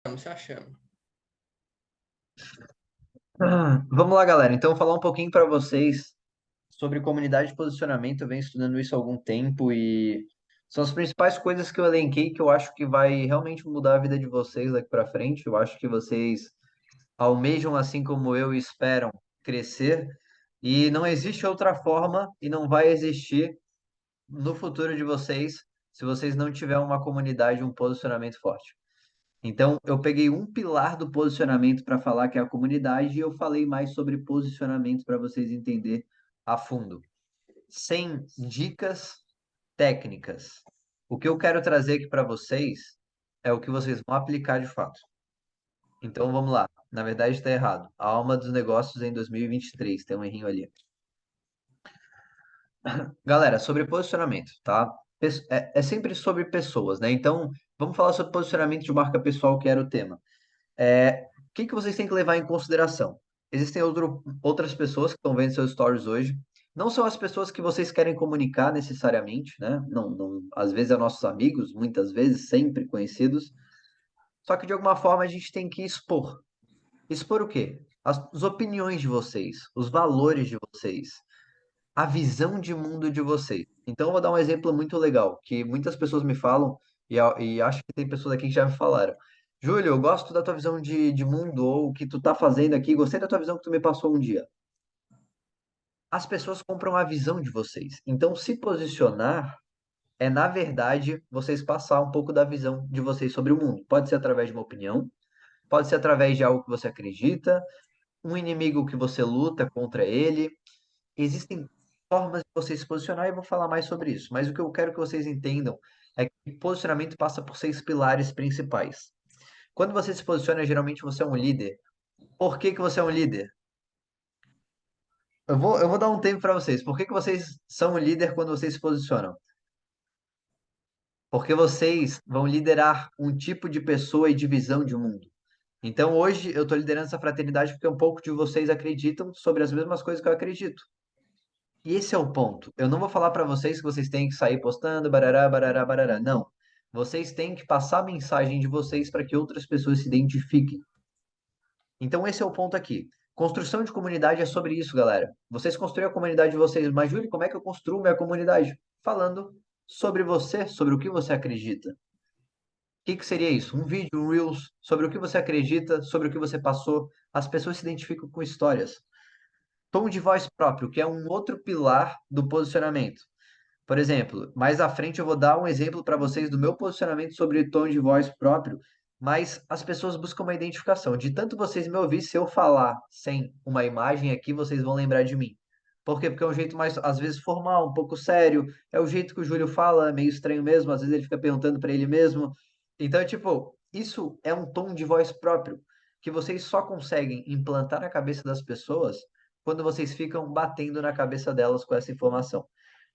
Estamos se achando. Vamos lá, galera. Então, falar um pouquinho para vocês sobre comunidade de posicionamento. Eu venho estudando isso há algum tempo e são as principais coisas que eu elenquei que eu acho que vai realmente mudar a vida de vocês daqui para frente. Eu acho que vocês almejam, assim como eu, e esperam crescer. E não existe outra forma e não vai existir no futuro de vocês se vocês não tiverem uma comunidade, um posicionamento forte. Então, eu peguei um pilar do posicionamento para falar que é a comunidade e eu falei mais sobre posicionamento para vocês entenderem a fundo. Sem dicas técnicas. O que eu quero trazer aqui para vocês é o que vocês vão aplicar de fato. Então, vamos lá. Na verdade, está errado. A alma dos negócios em 2023. Tem um errinho ali. Galera, sobre posicionamento, tá? É sempre sobre pessoas, né? Então, vamos falar sobre posicionamento de marca pessoal, que era o tema. O que que vocês têm que levar em consideração? Existem outras pessoas que estão vendo seus stories hoje. Não são as pessoas que vocês querem comunicar necessariamente, né? Não, às vezes é nossos amigos, muitas vezes sempre conhecidos. Só que de alguma forma a gente tem que expor. Expor o quê? As opiniões de vocês, os valores de vocês, a visão de mundo de vocês. Então eu vou dar um exemplo muito legal, que muitas pessoas me falam, e acho que tem pessoas aqui que já me falaram. Júlio, eu gosto da tua visão de mundo, ou o que tu tá fazendo aqui, gostei da tua visão que tu me passou um dia. As pessoas compram a visão de vocês. Então, se posicionar é, na verdade, vocês passar um pouco da visão de vocês sobre o mundo. Pode ser através de uma opinião, pode ser através de algo que você acredita, um inimigo que você luta contra ele. Existem formas de você se posicionar e eu vou falar mais sobre isso. Mas o que eu quero que vocês entendam é que posicionamento passa por seis pilares principais. Quando você se posiciona, geralmente você é um líder. Por que que você é um líder? Eu vou dar um tempo para vocês. Por que que vocês são um líder quando vocês se posicionam? Porque vocês vão liderar um tipo de pessoa e de visão de mundo. Então, hoje eu estou liderando essa fraternidade porque um pouco de vocês acreditam sobre as mesmas coisas que eu acredito. E esse é o ponto. Eu não vou falar para vocês que vocês têm que sair postando, barará, barará, barará. Não. Vocês têm que passar a mensagem de vocês para que outras pessoas se identifiquem. Então, esse é o ponto aqui. Construção de comunidade é sobre isso, galera. Vocês construíram a comunidade de vocês, mas, Júlio, como é que eu construo minha comunidade? Falando sobre você, sobre o que você acredita. O que que seria isso? Um vídeo, um Reels, sobre o que você acredita, sobre o que você passou. As pessoas se identificam com histórias. Tom de voz próprio, que é um outro pilar do posicionamento. Por exemplo, mais à frente eu vou dar um exemplo para vocês do meu posicionamento sobre tom de voz próprio, mas as pessoas buscam uma identificação. De tanto vocês me ouvir, se eu falar sem uma imagem aqui, vocês vão lembrar de mim. Por quê? Porque é um jeito mais, às vezes, formal, um pouco sério. É o jeito que o Júlio fala, é meio estranho mesmo. Às vezes ele fica perguntando para ele mesmo. Então, tipo, isso é um tom de voz próprio que vocês só conseguem implantar na cabeça das pessoas quando vocês ficam batendo na cabeça delas com essa informação.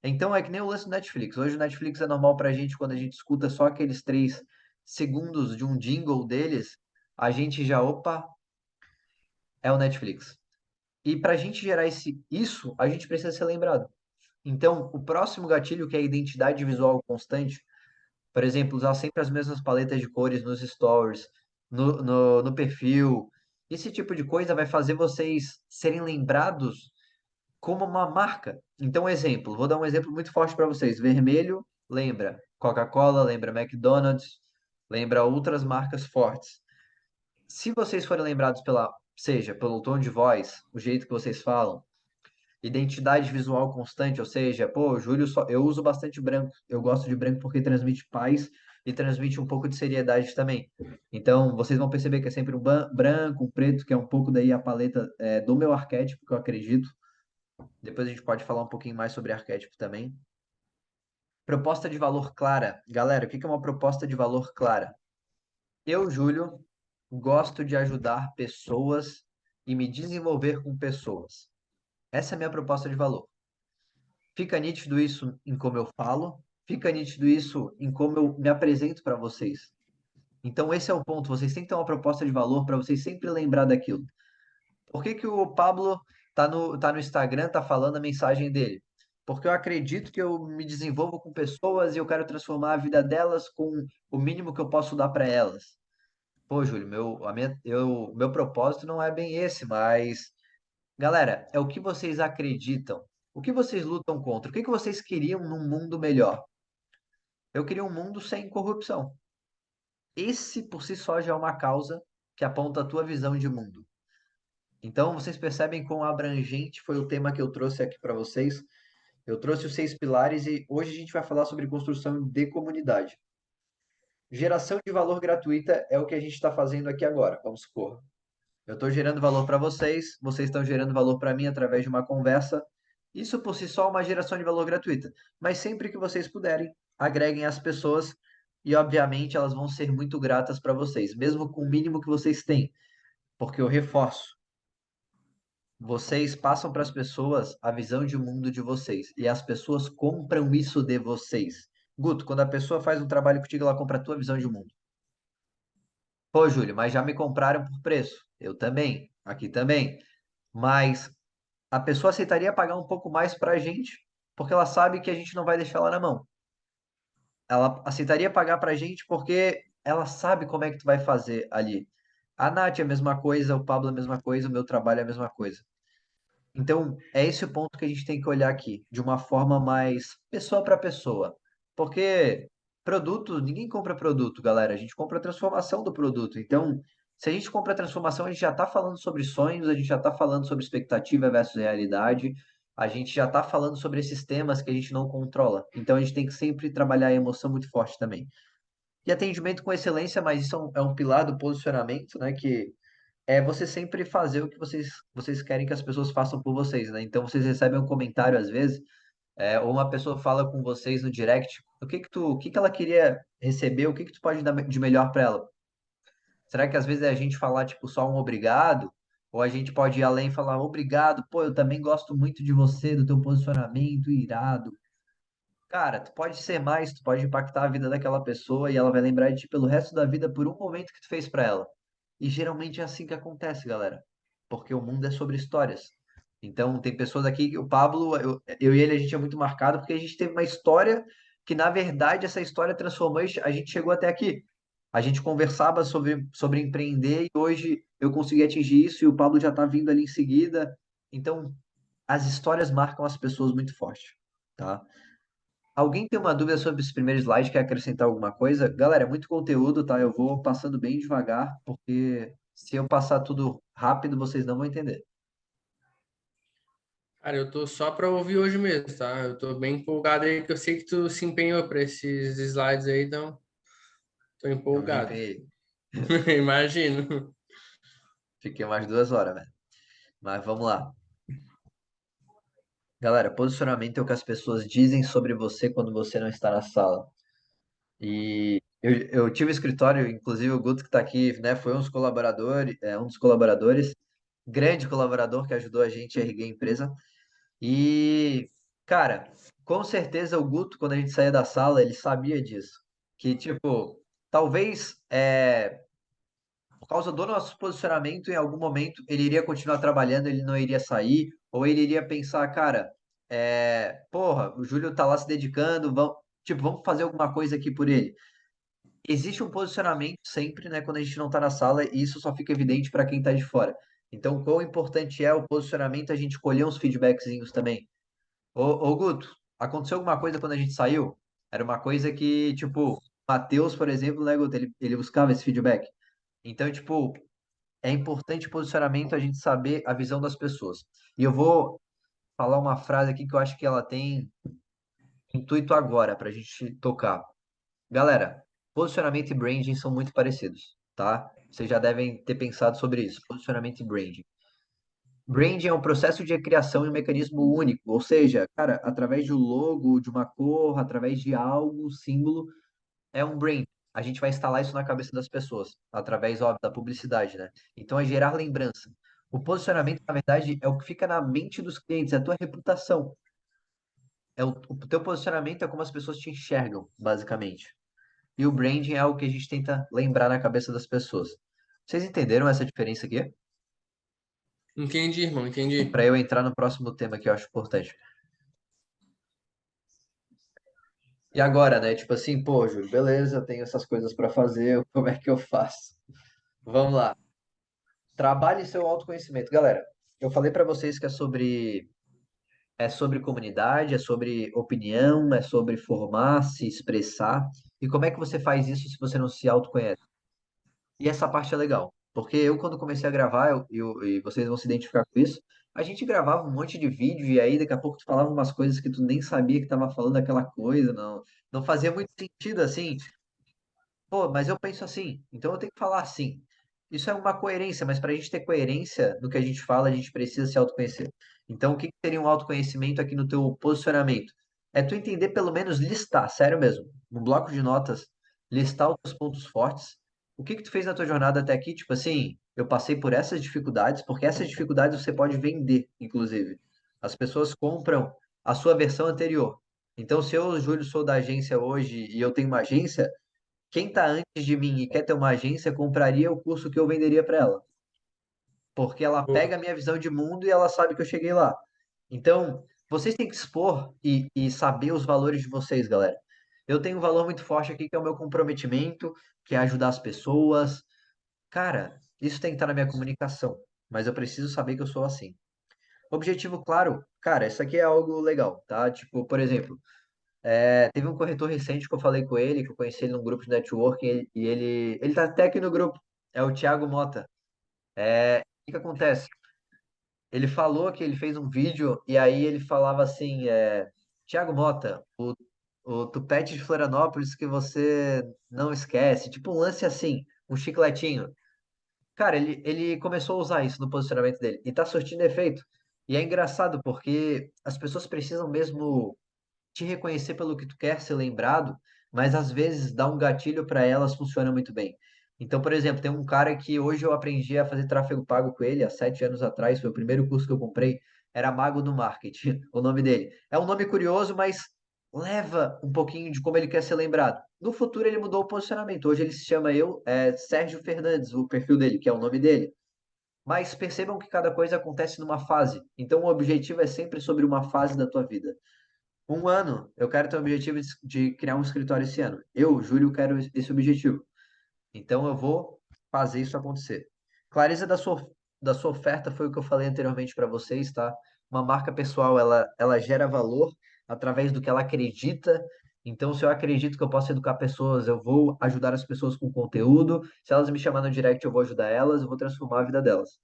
Então é que nem o lance do Netflix. Hoje o Netflix é normal pra gente quando a gente escuta só aqueles 3 segundos de um jingle deles, a gente já, opa, é o Netflix. E pra gente gerar isso, a gente precisa ser lembrado. Então, o próximo gatilho, que é a identidade visual constante, por exemplo, usar sempre as mesmas paletas de cores nos stories, no perfil, esse tipo de coisa vai fazer vocês serem lembrados como uma marca. Então, exemplo, vou dar um exemplo muito forte para vocês. Vermelho lembra Coca-Cola, lembra McDonald's, lembra outras marcas fortes. Se vocês forem lembrados seja pelo tom de voz, o jeito que vocês falam, identidade visual constante, ou seja, pô, Júlio, eu uso bastante branco. Eu gosto de branco porque transmite paz e transmite um pouco de seriedade também. Então, vocês vão perceber que é sempre um branco, um preto, que é um pouco daí a paleta do meu arquétipo, que eu acredito. Depois a gente pode falar um pouquinho mais sobre arquétipo também. Proposta de valor clara. Galera, o que que é uma proposta de valor clara? Eu, Júlio, gosto de ajudar pessoas e me desenvolver com pessoas. Essa é a minha proposta de valor. Fica nítido isso em como eu falo, fica nítido isso em como eu me apresento para vocês. Então, esse é o ponto. Vocês têm que ter uma proposta de valor para vocês sempre lembrar daquilo. Por que que o Pablo tá no Instagram, tá falando a mensagem dele? Porque eu acredito que eu me desenvolvo com pessoas e eu quero transformar a vida delas com o mínimo que eu posso dar para elas. Pô, Júlio, meu propósito não é bem esse, mas, galera, é o que vocês acreditam. O que vocês lutam contra? O que que vocês queriam num mundo melhor? Eu queria um mundo sem corrupção. Esse, por si só, já é uma causa que aponta a tua visão de mundo. Então, vocês percebem quão abrangente foi o tema que eu trouxe aqui para vocês. Eu trouxe os 6 pilares e hoje a gente vai falar sobre construção de comunidade. Geração de valor gratuita é o que a gente está fazendo aqui agora. Vamos supor. Eu estou gerando valor para vocês, vocês estão gerando valor para mim através de uma conversa. Isso por si só é uma geração de valor gratuita. Mas sempre que vocês puderem, agreguem as pessoas e, obviamente, elas vão ser muito gratas para vocês, mesmo com o mínimo que vocês têm. Porque eu reforço, vocês passam para as pessoas a visão de mundo de vocês e as pessoas compram isso de vocês. Guto, quando a pessoa faz um trabalho contigo, ela compra a tua visão de mundo. Pô, Júlio, mas já me compraram por preço. Eu também, aqui também. Mas a pessoa aceitaria pagar um pouco mais para a gente, porque ela sabe que a gente não vai deixar ela na mão. Ela aceitaria pagar para a gente porque ela sabe como é que tu vai fazer ali. A Nath é a mesma coisa, o Pablo é a mesma coisa, o meu trabalho é a mesma coisa. Então, é esse o ponto que a gente tem que olhar aqui, de uma forma mais pessoa para pessoa. Porque produto, ninguém compra produto, galera. A gente compra a transformação do produto. Então, se a gente compra a transformação, a gente já está falando sobre sonhos, a gente já está falando sobre expectativa versus realidade, a gente já está falando sobre esses temas que a gente não controla. Então, a gente tem que sempre trabalhar a emoção muito forte também. E atendimento com excelência, mas isso é um pilar do posicionamento, né? Que é você sempre fazer o que vocês querem que as pessoas façam por vocês, né? Então vocês recebem um comentário às vezes, ou uma pessoa fala com vocês no direct, o que que ela queria receber, o que que tu pode dar de melhor para ela? Será que às vezes é a gente falar tipo só um obrigado? Ou a gente pode ir além e falar obrigado, pô, eu também gosto muito de você, do teu posicionamento, irado. Cara, tu pode ser mais, tu pode impactar a vida daquela pessoa e ela vai lembrar de ti pelo resto da vida por um momento que tu fez pra ela. E geralmente é assim que acontece, galera. Porque o mundo é sobre histórias. Então, tem pessoas aqui, o Pablo, eu e ele, a gente é muito marcado porque a gente teve uma história que, na verdade, essa história transformou, a gente chegou até aqui. A gente conversava sobre empreender e hoje eu consegui atingir isso e o Pablo já tá vindo ali em seguida. Então, as histórias marcam as pessoas muito forte, tá? Alguém tem uma dúvida sobre esse primeiro slide, quer acrescentar alguma coisa? Galera, é muito conteúdo, tá? Eu vou passando bem devagar, porque se eu passar tudo rápido, vocês não vão entender. Cara, eu tô só para ouvir hoje mesmo, tá? Eu tô bem empolgado aí, que eu sei que tu se empenhou para esses slides aí, então tô Eu me empolgado. empenhei. Imagino. Fiquei mais 2 horas, velho. Mas vamos lá. Galera, posicionamento é o que as pessoas dizem sobre você quando você não está na sala. E eu tive escritório, inclusive o Guto que está aqui, né? Foi um dos colaboradores, grande colaborador que ajudou a gente a erguer a empresa. E, cara, com certeza o Guto, quando a gente saía da sala, ele sabia disso. Que, tipo, talvez por causa do nosso posicionamento, em algum momento ele iria continuar trabalhando, ele não iria sair, ou ele iria pensar, cara, porra, o Júlio tá lá se dedicando, vamos fazer alguma coisa aqui por ele. Existe um posicionamento sempre, né, quando a gente não tá na sala, e isso só fica evidente para quem tá de fora. Então, quão importante é o posicionamento, a gente colher uns feedbackzinhos também. Ô, Guto, aconteceu alguma coisa quando a gente saiu? Era uma coisa que, tipo, o Matheus, por exemplo, né, Guto, ele buscava esse feedback. Então, tipo, é importante posicionamento a gente saber a visão das pessoas. E eu vou falar uma frase aqui que eu acho que ela tem intuito agora para a gente tocar. Galera, posicionamento e branding são muito parecidos, tá? Vocês já devem ter pensado sobre isso. Posicionamento e branding. Branding é um processo de criação e um mecanismo único, ou seja, cara, através de um logo, de uma cor, através de algo, um símbolo, é um brand. A gente vai instalar isso na cabeça das pessoas, através, óbvio, da publicidade, né? Então é gerar lembrança. O posicionamento, na verdade, é o que fica na mente dos clientes, é a tua reputação. O teu posicionamento é como as pessoas te enxergam, basicamente. E o branding é algo que a gente tenta lembrar na cabeça das pessoas. Vocês entenderam essa diferença aqui? Entendi, irmão, entendi. Para eu entrar no próximo tema que eu acho importante. E agora, né? Tipo assim, pô, Júlio, beleza, eu tenho essas coisas para fazer, como é que eu faço? Vamos lá. Trabalhe seu autoconhecimento. Galera, eu falei para vocês que é sobre comunidade, é sobre opinião, é sobre formar, se expressar. E como é que você faz isso se você não se autoconhece? E essa parte é legal, porque eu, quando comecei a gravar, e vocês vão se identificar com isso, a gente gravava um monte de vídeo e aí daqui a pouco tu falava umas coisas que tu nem sabia que tava falando aquela coisa, não fazia muito sentido assim. Pô, mas eu penso assim, então eu tenho que falar assim. Isso é uma coerência, mas para a gente ter coerência no que a gente fala, a gente precisa se autoconhecer. Então, o que que seria um autoconhecimento aqui no teu posicionamento? É tu entender, pelo menos listar, sério mesmo, num bloco de notas, listar os teus pontos fortes. O que que tu fez na tua jornada até aqui? Tipo assim, eu passei por essas dificuldades, porque essas dificuldades você pode vender, inclusive. As pessoas compram a sua versão anterior. Então, se eu, Júlio, sou da agência hoje e eu tenho uma agência, quem está antes de mim e quer ter uma agência, compraria o curso que eu venderia para ela, porque ela pega Boa. a minha visão de mundo e ela sabe que eu cheguei lá. Então, vocês têm que expor e saber os valores de vocês, galera. Eu tenho um valor muito forte aqui que é o meu comprometimento, que é ajudar as pessoas. Cara, isso tem que estar na minha comunicação, mas eu preciso saber que eu sou assim. Objetivo claro, cara, isso aqui é algo legal, tá? Tipo, por exemplo, teve um corretor recente que eu falei com ele, que eu conheci ele num grupo de networking, ele tá até aqui no grupo, é o Thiago Mota. O que que acontece? Ele falou que ele fez um vídeo e aí ele falava assim, Thiago Mota, o tupete de Florianópolis que você não esquece, tipo um lance assim, um chicletinho. Cara, ele começou a usar isso no posicionamento dele e tá surtindo efeito. E é engraçado porque as pessoas precisam mesmo te reconhecer pelo que tu quer ser lembrado, mas às vezes dar um gatilho para elas funciona muito bem. Então, por exemplo, tem um cara que hoje eu aprendi a fazer tráfego pago com ele há 7 anos atrás, foi o primeiro curso que eu comprei, era Mago do Marketing, o nome dele. É um nome curioso, mas leva um pouquinho de como ele quer ser lembrado. No futuro ele mudou o posicionamento. Hoje ele se chama Sérgio Fernandes, o perfil dele, que é o nome dele. Mas percebam que cada coisa acontece numa fase. Então o objetivo é sempre sobre uma fase da tua vida. Um ano, eu quero ter o objetivo de criar um escritório esse ano. Eu, Júlio, quero esse objetivo. Então, eu vou fazer isso acontecer. Clareza da sua oferta foi o que eu falei anteriormente para vocês, tá? Uma marca pessoal, ela gera valor através do que ela acredita. Então, se eu acredito que eu posso educar pessoas, eu vou ajudar as pessoas com conteúdo. Se elas me chamarem no direct, eu vou ajudar elas, eu vou transformar a vida delas.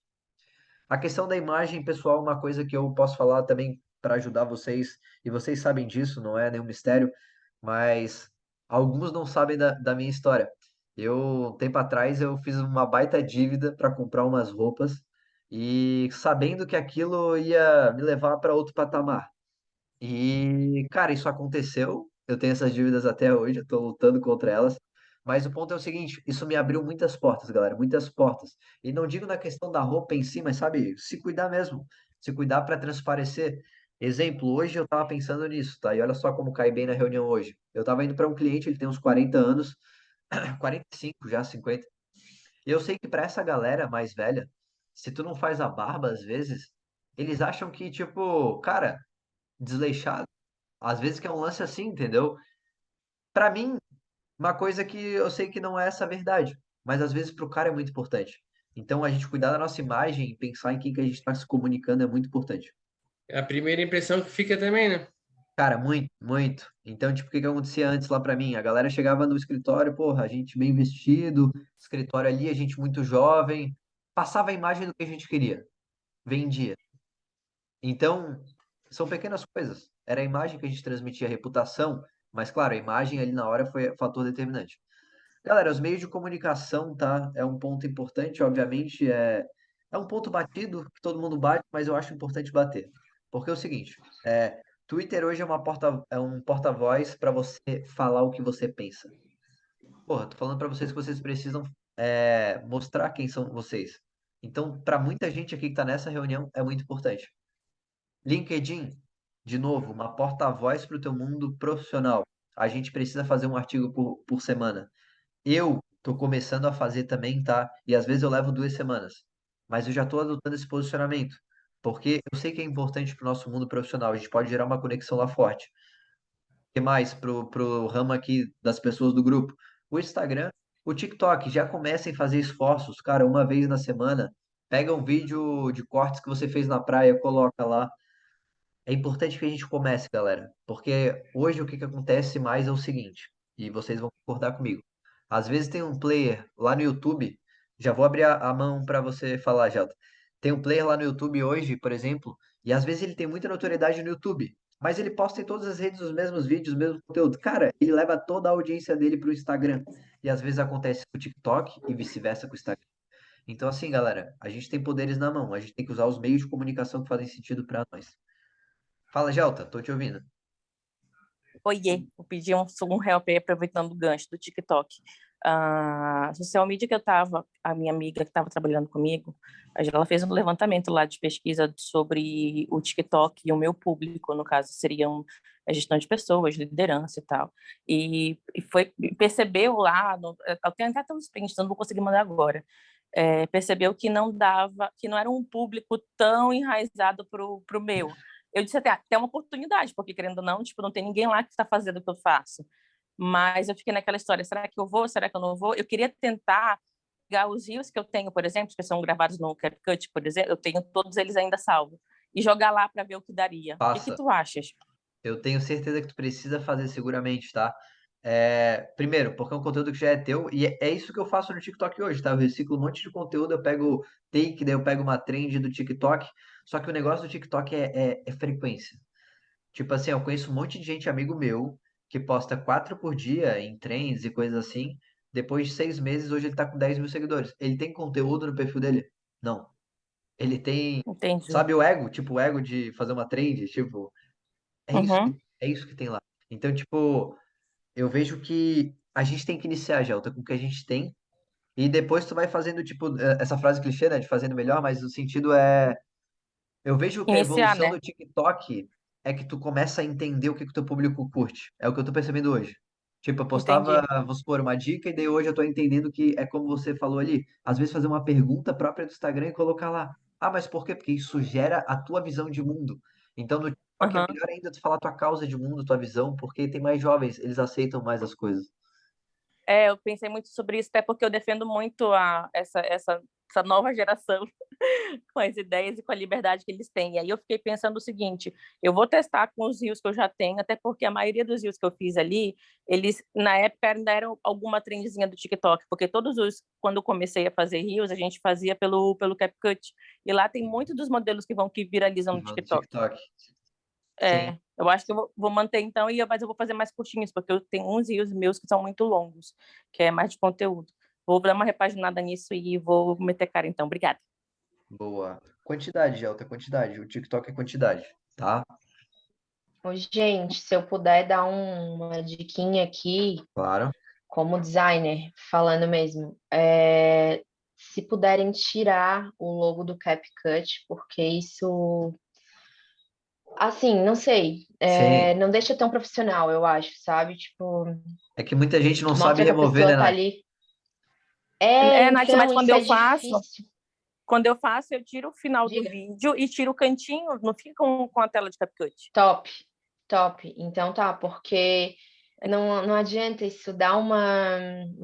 A questão da imagem pessoal é uma coisa que eu posso falar também para ajudar vocês, e vocês sabem disso, não é nenhum mistério, mas alguns não sabem da minha história. Um tempo atrás, eu fiz uma baita dívida para comprar umas roupas, e sabendo que aquilo ia me levar para outro patamar. E, cara, isso aconteceu. Eu tenho essas dívidas até hoje, eu tô lutando contra elas. Mas o ponto é o seguinte, isso me abriu muitas portas, galera, muitas portas. E não digo na questão da roupa em si, mas sabe, se cuidar mesmo, se cuidar para transparecer. Exemplo, hoje eu tava pensando nisso, tá? E olha só como cai bem na reunião hoje. Eu tava indo para um cliente, ele tem uns 40 anos, 45 já, 50. E eu sei que para essa galera mais velha, se tu não faz a barba às vezes, eles acham que, tipo, cara, desleixado. Às vezes que é um lance assim, entendeu? Pra mim, uma coisa que eu sei que não é essa a verdade, mas às vezes pro cara é muito importante. Então a gente cuidar da nossa imagem e pensar em quem que a gente está se comunicando é muito importante. É a primeira impressão que fica também, né? Cara, muito, muito. Então, tipo, o que que acontecia antes lá pra mim? A galera chegava no escritório, porra, a gente bem vestido, escritório ali, a gente muito jovem, passava a imagem do que a gente queria, vendia. Então, são pequenas coisas. Era a imagem que a gente transmitia, a reputação, mas claro, a imagem ali na hora foi fator determinante. Galera, os meios de comunicação, tá? É um ponto importante, obviamente, é um ponto batido, que todo mundo bate, mas eu acho importante bater. Porque é o seguinte, Twitter hoje é um porta-voz para você falar o que você pensa. Porra, tô falando para vocês que vocês precisam mostrar quem são vocês. Então, para muita gente aqui que está nessa reunião, é muito importante. LinkedIn, de novo, uma porta-voz para o teu mundo profissional. A gente precisa fazer um artigo por semana. Eu tô começando a fazer também, tá? E às vezes eu levo 2 semanas. Mas eu já tô adotando esse posicionamento. Porque eu sei que é importante para o nosso mundo profissional. A gente pode gerar uma conexão lá forte. O que mais pro ramo aqui das pessoas do grupo? O Instagram. O TikTok já começa a fazer esforços, cara, uma vez na semana. Pega um vídeo de cortes que você fez na praia, coloca lá. É importante que a gente comece, galera, porque hoje o que que acontece mais é o seguinte, e vocês vão concordar comigo. Às vezes tem um player lá no YouTube, já vou abrir a mão para você falar, Gelta. Tem um player lá no YouTube hoje, por exemplo, e às vezes ele tem muita notoriedade no YouTube, mas ele posta em todas as redes os mesmos vídeos, o mesmo conteúdo. Cara, ele leva toda a audiência dele para o Instagram. E às vezes acontece com o TikTok e vice-versa com o Instagram. Então, assim, galera, a gente tem poderes na mão, a gente tem que usar os meios de comunicação que fazem sentido para nós. Fala, Gelta, tô te ouvindo. Oiê, vou pedir um help aí, aproveitando o gancho do TikTok. A social media que eu estava, a minha amiga que estava trabalhando comigo, ela fez um levantamento lá de pesquisa sobre o TikTok e o meu público, no caso, seriam a gestão de pessoas, liderança e tal. Percebeu lá, eu tenho até uns prints, então não vou conseguir mandar agora. Percebeu que não dava, que não era um público tão enraizado pro meu. Eu disse até, tem uma oportunidade, porque querendo ou não, tipo, não tem ninguém lá que está fazendo o que eu faço. Mas eu fiquei naquela história, será que eu vou, será que eu não vou? Eu queria tentar pegar os reels que eu tenho, por exemplo, que são gravados no CapCut, por exemplo, eu tenho todos eles ainda salvos, e jogar lá para ver o que daria. O que Passa. tu achas? Eu tenho certeza que tu precisa fazer seguramente, tá? Primeiro, porque é um conteúdo que já é teu, e é isso que eu faço no TikTok hoje, tá? Eu reciclo um monte de conteúdo, eu pego take, daí eu pego uma trend do TikTok, só que o negócio do TikTok é frequência. Tipo assim, eu conheço um monte de gente, amigo meu, que posta 4 por dia em trends e coisas assim. Depois de 6 meses, hoje ele tá com 10 mil seguidores. Ele tem conteúdo no perfil dele? Não. Ele tem, Entendi. sabe o ego? Tipo, o ego de fazer uma trend, tipo, Uhum. é isso que tem lá. Então, tipo, eu vejo que a gente tem que iniciar, Gelta, com o que a gente tem, e depois tu vai fazendo, tipo, essa frase clichê, né, de fazendo melhor, mas o sentido é. Eu vejo que a Iniciar, evolução né? do TikTok é que tu começa a entender o que que o teu público curte. É o que eu tô percebendo hoje. Tipo, eu postava, Entendi. vamos supor, uma dica, e daí hoje eu tô entendendo que é como você falou ali. Às vezes fazer uma pergunta própria do Instagram e colocar lá. Ah, mas por quê? Porque isso gera a tua visão de mundo. Então, no TikTok é Uhum. melhor ainda tu falar tua causa de mundo, tua visão, porque tem mais jovens, eles aceitam mais as coisas. Eu pensei muito sobre isso, até porque eu defendo muito essa nova geração com as ideias e com a liberdade que eles têm. E aí eu fiquei pensando o seguinte, eu vou testar com os rios que eu já tenho, até porque a maioria dos rios que eu fiz ali, eles, na época, ainda eram alguma trendzinha do TikTok, porque quando eu comecei a fazer rios, a gente fazia pelo CapCut, e lá tem muitos dos modelos que viralizam no No TikTok. TikTok. Sim. Eu acho que eu vou manter então, mas eu vou fazer mais curtinhos, porque eu tenho uns rios meus que são muito longos, que é mais de conteúdo. Vou dar uma repaginada nisso e vou meter cara então. Obrigada. Boa. Quantidade, Gelta, quantidade. O TikTok é quantidade, tá? Ô, gente, se eu puder dar uma diquinha aqui, Claro. como designer, falando mesmo, se puderem tirar o logo do CapCut, porque isso, assim, não sei, Sim. não deixa tão profissional, eu acho, sabe? Tipo, É que muita gente não sabe mostra que a remover, pessoa né, tá Nath? ali. Nath, mas Então, isso é difícil. quando eu faço, eu tiro o final do Diga. vídeo e tiro o cantinho, não fica com a tela de CapCut. Top, top. Então tá, porque não adianta isso dar uma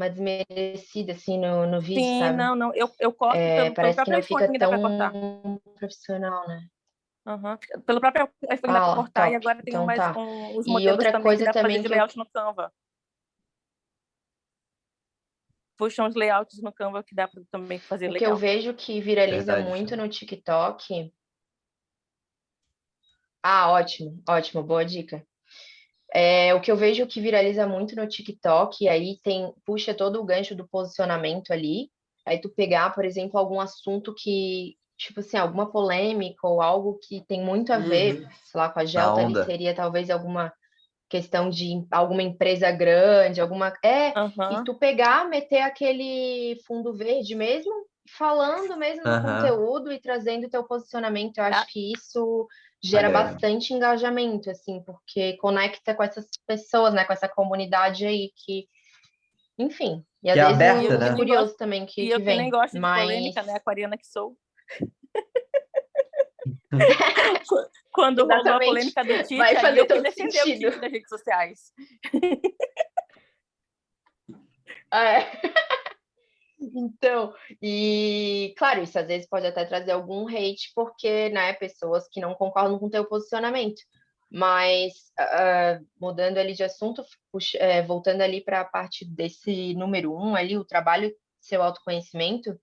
desmerecida assim no vídeo, Sim, sabe? não, eu corto pelo Parece que próprio não iPhone fica que dá para cortar. tão profissional, né? Uhum. Pelo próprio iPhone dá para Ah, cortar, e top. agora tem Então tá. os E modelos outra também que coisa dá para fazer também de que eu layout no Canva. Puxam os layouts no Canva que dá para também fazer o que eu legal. vejo que viraliza Verdade. muito no TikTok. Ah, ótimo, ótimo, boa dica. O que eu vejo que viraliza muito no TikTok, e aí puxa todo o gancho do posicionamento ali. Aí tu pegar, por exemplo, algum assunto que, tipo assim, alguma polêmica ou algo que tem muito a ver, Uhum. sei lá, com a Na Gelta ali, onda. seria talvez alguma questão de alguma empresa grande, e Uhum. tu pegar, meter aquele fundo verde mesmo, falando mesmo no Aham. conteúdo e trazendo o teu posicionamento. Eu acho Ah, que isso gera Agrega. bastante engajamento, assim, porque conecta com essas pessoas, né, com essa comunidade aí que, enfim, e Que às é vezes e eu, aberta, os que né? nem gosto, curiosos também e que eu que nem vem, gosto de mas polêmica, né? Aquariana que sou. Quando rolou a exatamente polêmica do Tite, vai aí fazer eu fui todo defender o sentido. Tite das redes sociais. É. Então, e claro, isso às vezes pode até trazer algum hate, porque, né, pessoas que não concordam com o teu posicionamento. Mas, mudando ali de assunto, voltando ali para a parte desse número um ali, o trabalho, seu autoconhecimento,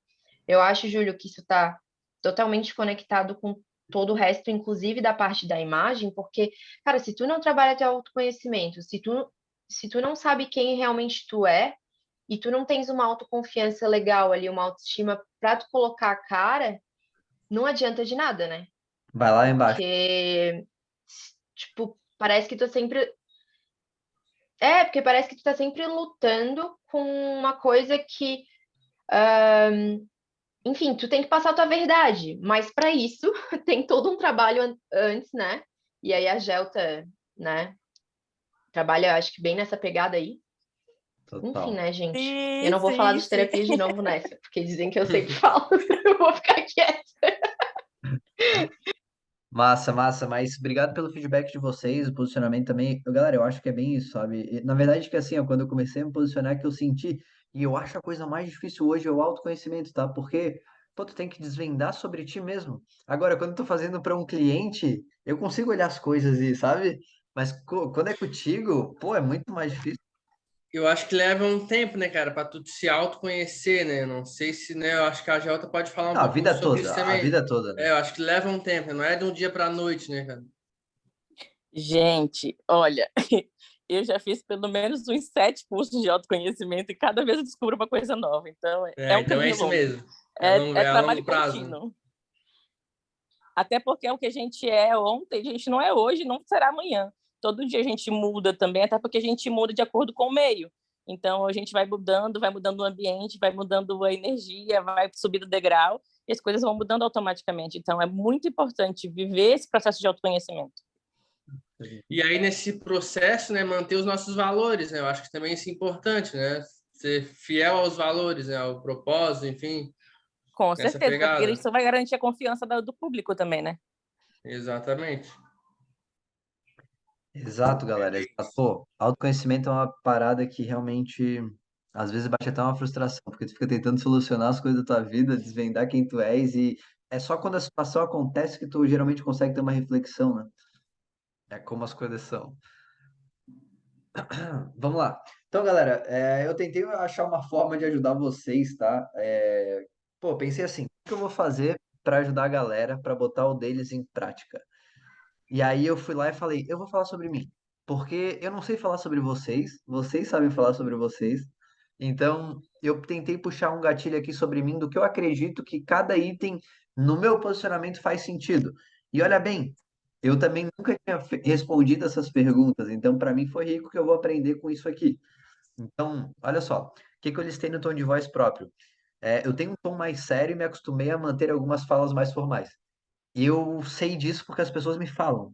eu acho, Júlio, que isso está totalmente conectado com todo o resto, inclusive da parte da imagem, porque, cara, se tu não trabalha teu autoconhecimento, se tu não sabe quem realmente tu é, e tu não tens uma autoconfiança legal ali, uma autoestima para tu colocar a cara, não adianta de nada, né? Vai lá embaixo. Porque, tipo, parece que tu sempre. Porque parece que tu tá sempre lutando com uma coisa que, enfim, tu tem que passar a tua verdade, mas para isso tem todo um trabalho antes, né? E aí a Gelta, né, trabalha, acho que bem nessa pegada aí. Enfim, Total. né, gente? Eu Sim, não vou falar sim, de sim. terapia de novo nessa, porque dizem que eu sempre falo. Eu vou ficar quieta. Massa, massa, mas obrigado pelo feedback de vocês, o posicionamento também. Galera, eu acho que é bem isso, sabe? Na verdade, que assim, ó, quando eu comecei a me posicionar, que eu senti, e eu acho a coisa mais difícil hoje é o autoconhecimento, tá? Porque, pô, tu tem que desvendar sobre ti mesmo. Agora, quando eu tô fazendo para um cliente, eu consigo olhar as coisas e, sabe? Mas quando é contigo, pô, é muito mais difícil. Eu acho que leva um tempo, né, cara, para tu se autoconhecer, né? Não sei se, né, eu acho que a Gelta pode falar um Não, pouco sobre isso a também. vida toda, né? Eu acho que leva um tempo, não é de um dia para a noite, né, cara? Gente, olha, eu já fiz pelo menos uns 7 cursos de autoconhecimento e cada vez eu descubro uma coisa nova. Então, é um Então é caminho isso longo. mesmo. É É a longo trabalho prazo, né? contínuo. Até porque é o que a gente é ontem, a gente não é hoje, não será amanhã. Todo dia a gente muda também, até porque a gente muda de acordo com o meio. Então, a gente vai mudando o ambiente, vai mudando a energia, vai subindo o degrau, e as coisas vão mudando automaticamente. Então, é muito importante viver esse processo de autoconhecimento. E aí, nesse processo, né, manter os nossos valores, né? Eu acho que também isso é importante, né? Ser fiel aos valores, né? Ao propósito, enfim, Com nessa certeza, porque pegada. isso vai garantir a confiança do público também, né? Exatamente. Exato, galera. Exato. Pô, autoconhecimento é uma parada que realmente às vezes bate até uma frustração, porque tu fica tentando solucionar as coisas da tua vida, desvendar quem tu és, e é só quando a situação acontece que tu geralmente consegue ter uma reflexão, né? É como as coisas são. Vamos lá. Então, galera, eu tentei achar uma forma de ajudar vocês, tá? Pô, pensei assim, o que eu vou fazer para ajudar a galera, para botar o deles em prática? E aí eu fui lá e falei, eu vou falar sobre mim, porque eu não sei falar sobre vocês, vocês sabem falar sobre vocês. Então, eu tentei puxar um gatilho aqui sobre mim do que eu acredito que cada item no meu posicionamento faz sentido. E olha bem, eu também nunca tinha respondido essas perguntas, então para mim foi rico que eu vou aprender com isso aqui. Então, olha só, o que que eu listei no tom de voz próprio? Eu tenho um tom mais sério e me acostumei a manter algumas falas mais formais. E eu sei disso porque as pessoas me falam.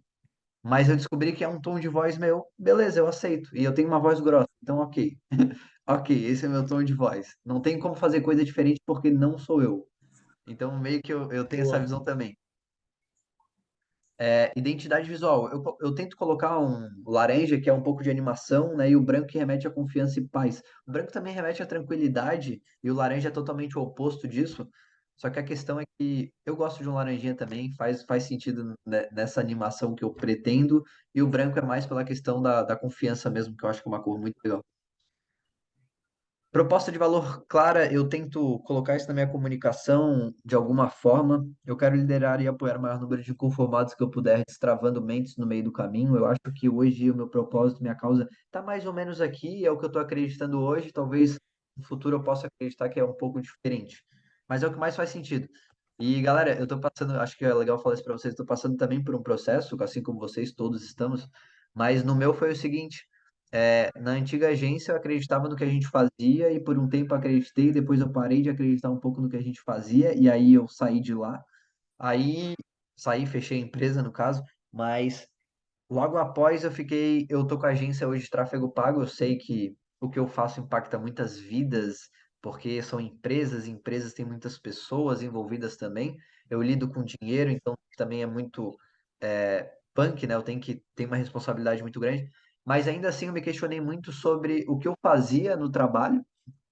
Mas eu descobri que é um tom de voz meu, beleza, eu aceito. E eu tenho uma voz grossa, então ok. Ok, esse é meu tom de voz. Não tem como fazer coisa diferente porque não sou eu. Então, meio que eu tenho essa Boa. visão também. Identidade visual. Eu tento colocar um laranja, que é um pouco de animação, né? E o branco que remete à confiança e paz. O branco também remete à tranquilidade, e o laranja é totalmente o oposto disso. Só que a questão é que eu gosto de um laranjinha também, faz sentido nessa animação que eu pretendo, e o branco é mais pela questão da confiança mesmo, que eu acho que é uma cor muito legal. Proposta de valor clara, eu tento colocar isso na minha comunicação de alguma forma. Eu quero liderar e apoiar o maior número de conformados que eu puder, destravando mentes no meio do caminho. Eu acho que hoje o meu propósito, minha causa, está mais ou menos aqui, é o que eu estou acreditando hoje. Talvez no futuro eu possa acreditar que é um pouco diferente, mas é o que mais faz sentido. E galera, eu estou passando, acho que é legal falar isso para vocês, estou passando também por um processo, assim como vocês todos estamos, mas no meu foi o seguinte. Na antiga agência eu acreditava no que a gente fazia e por um tempo acreditei, depois eu parei de acreditar um pouco no que a gente fazia e aí eu saí de lá. Aí saí, fechei a empresa no caso, mas logo após eu tô com a agência hoje de tráfego pago, eu sei que o que eu faço impacta muitas vidas, porque são empresas, e empresas têm muitas pessoas envolvidas também. Eu lido com dinheiro, então também é muito punk, né? Eu tenho que ter uma responsabilidade muito grande. Mas ainda assim eu me questionei muito sobre o que eu fazia no trabalho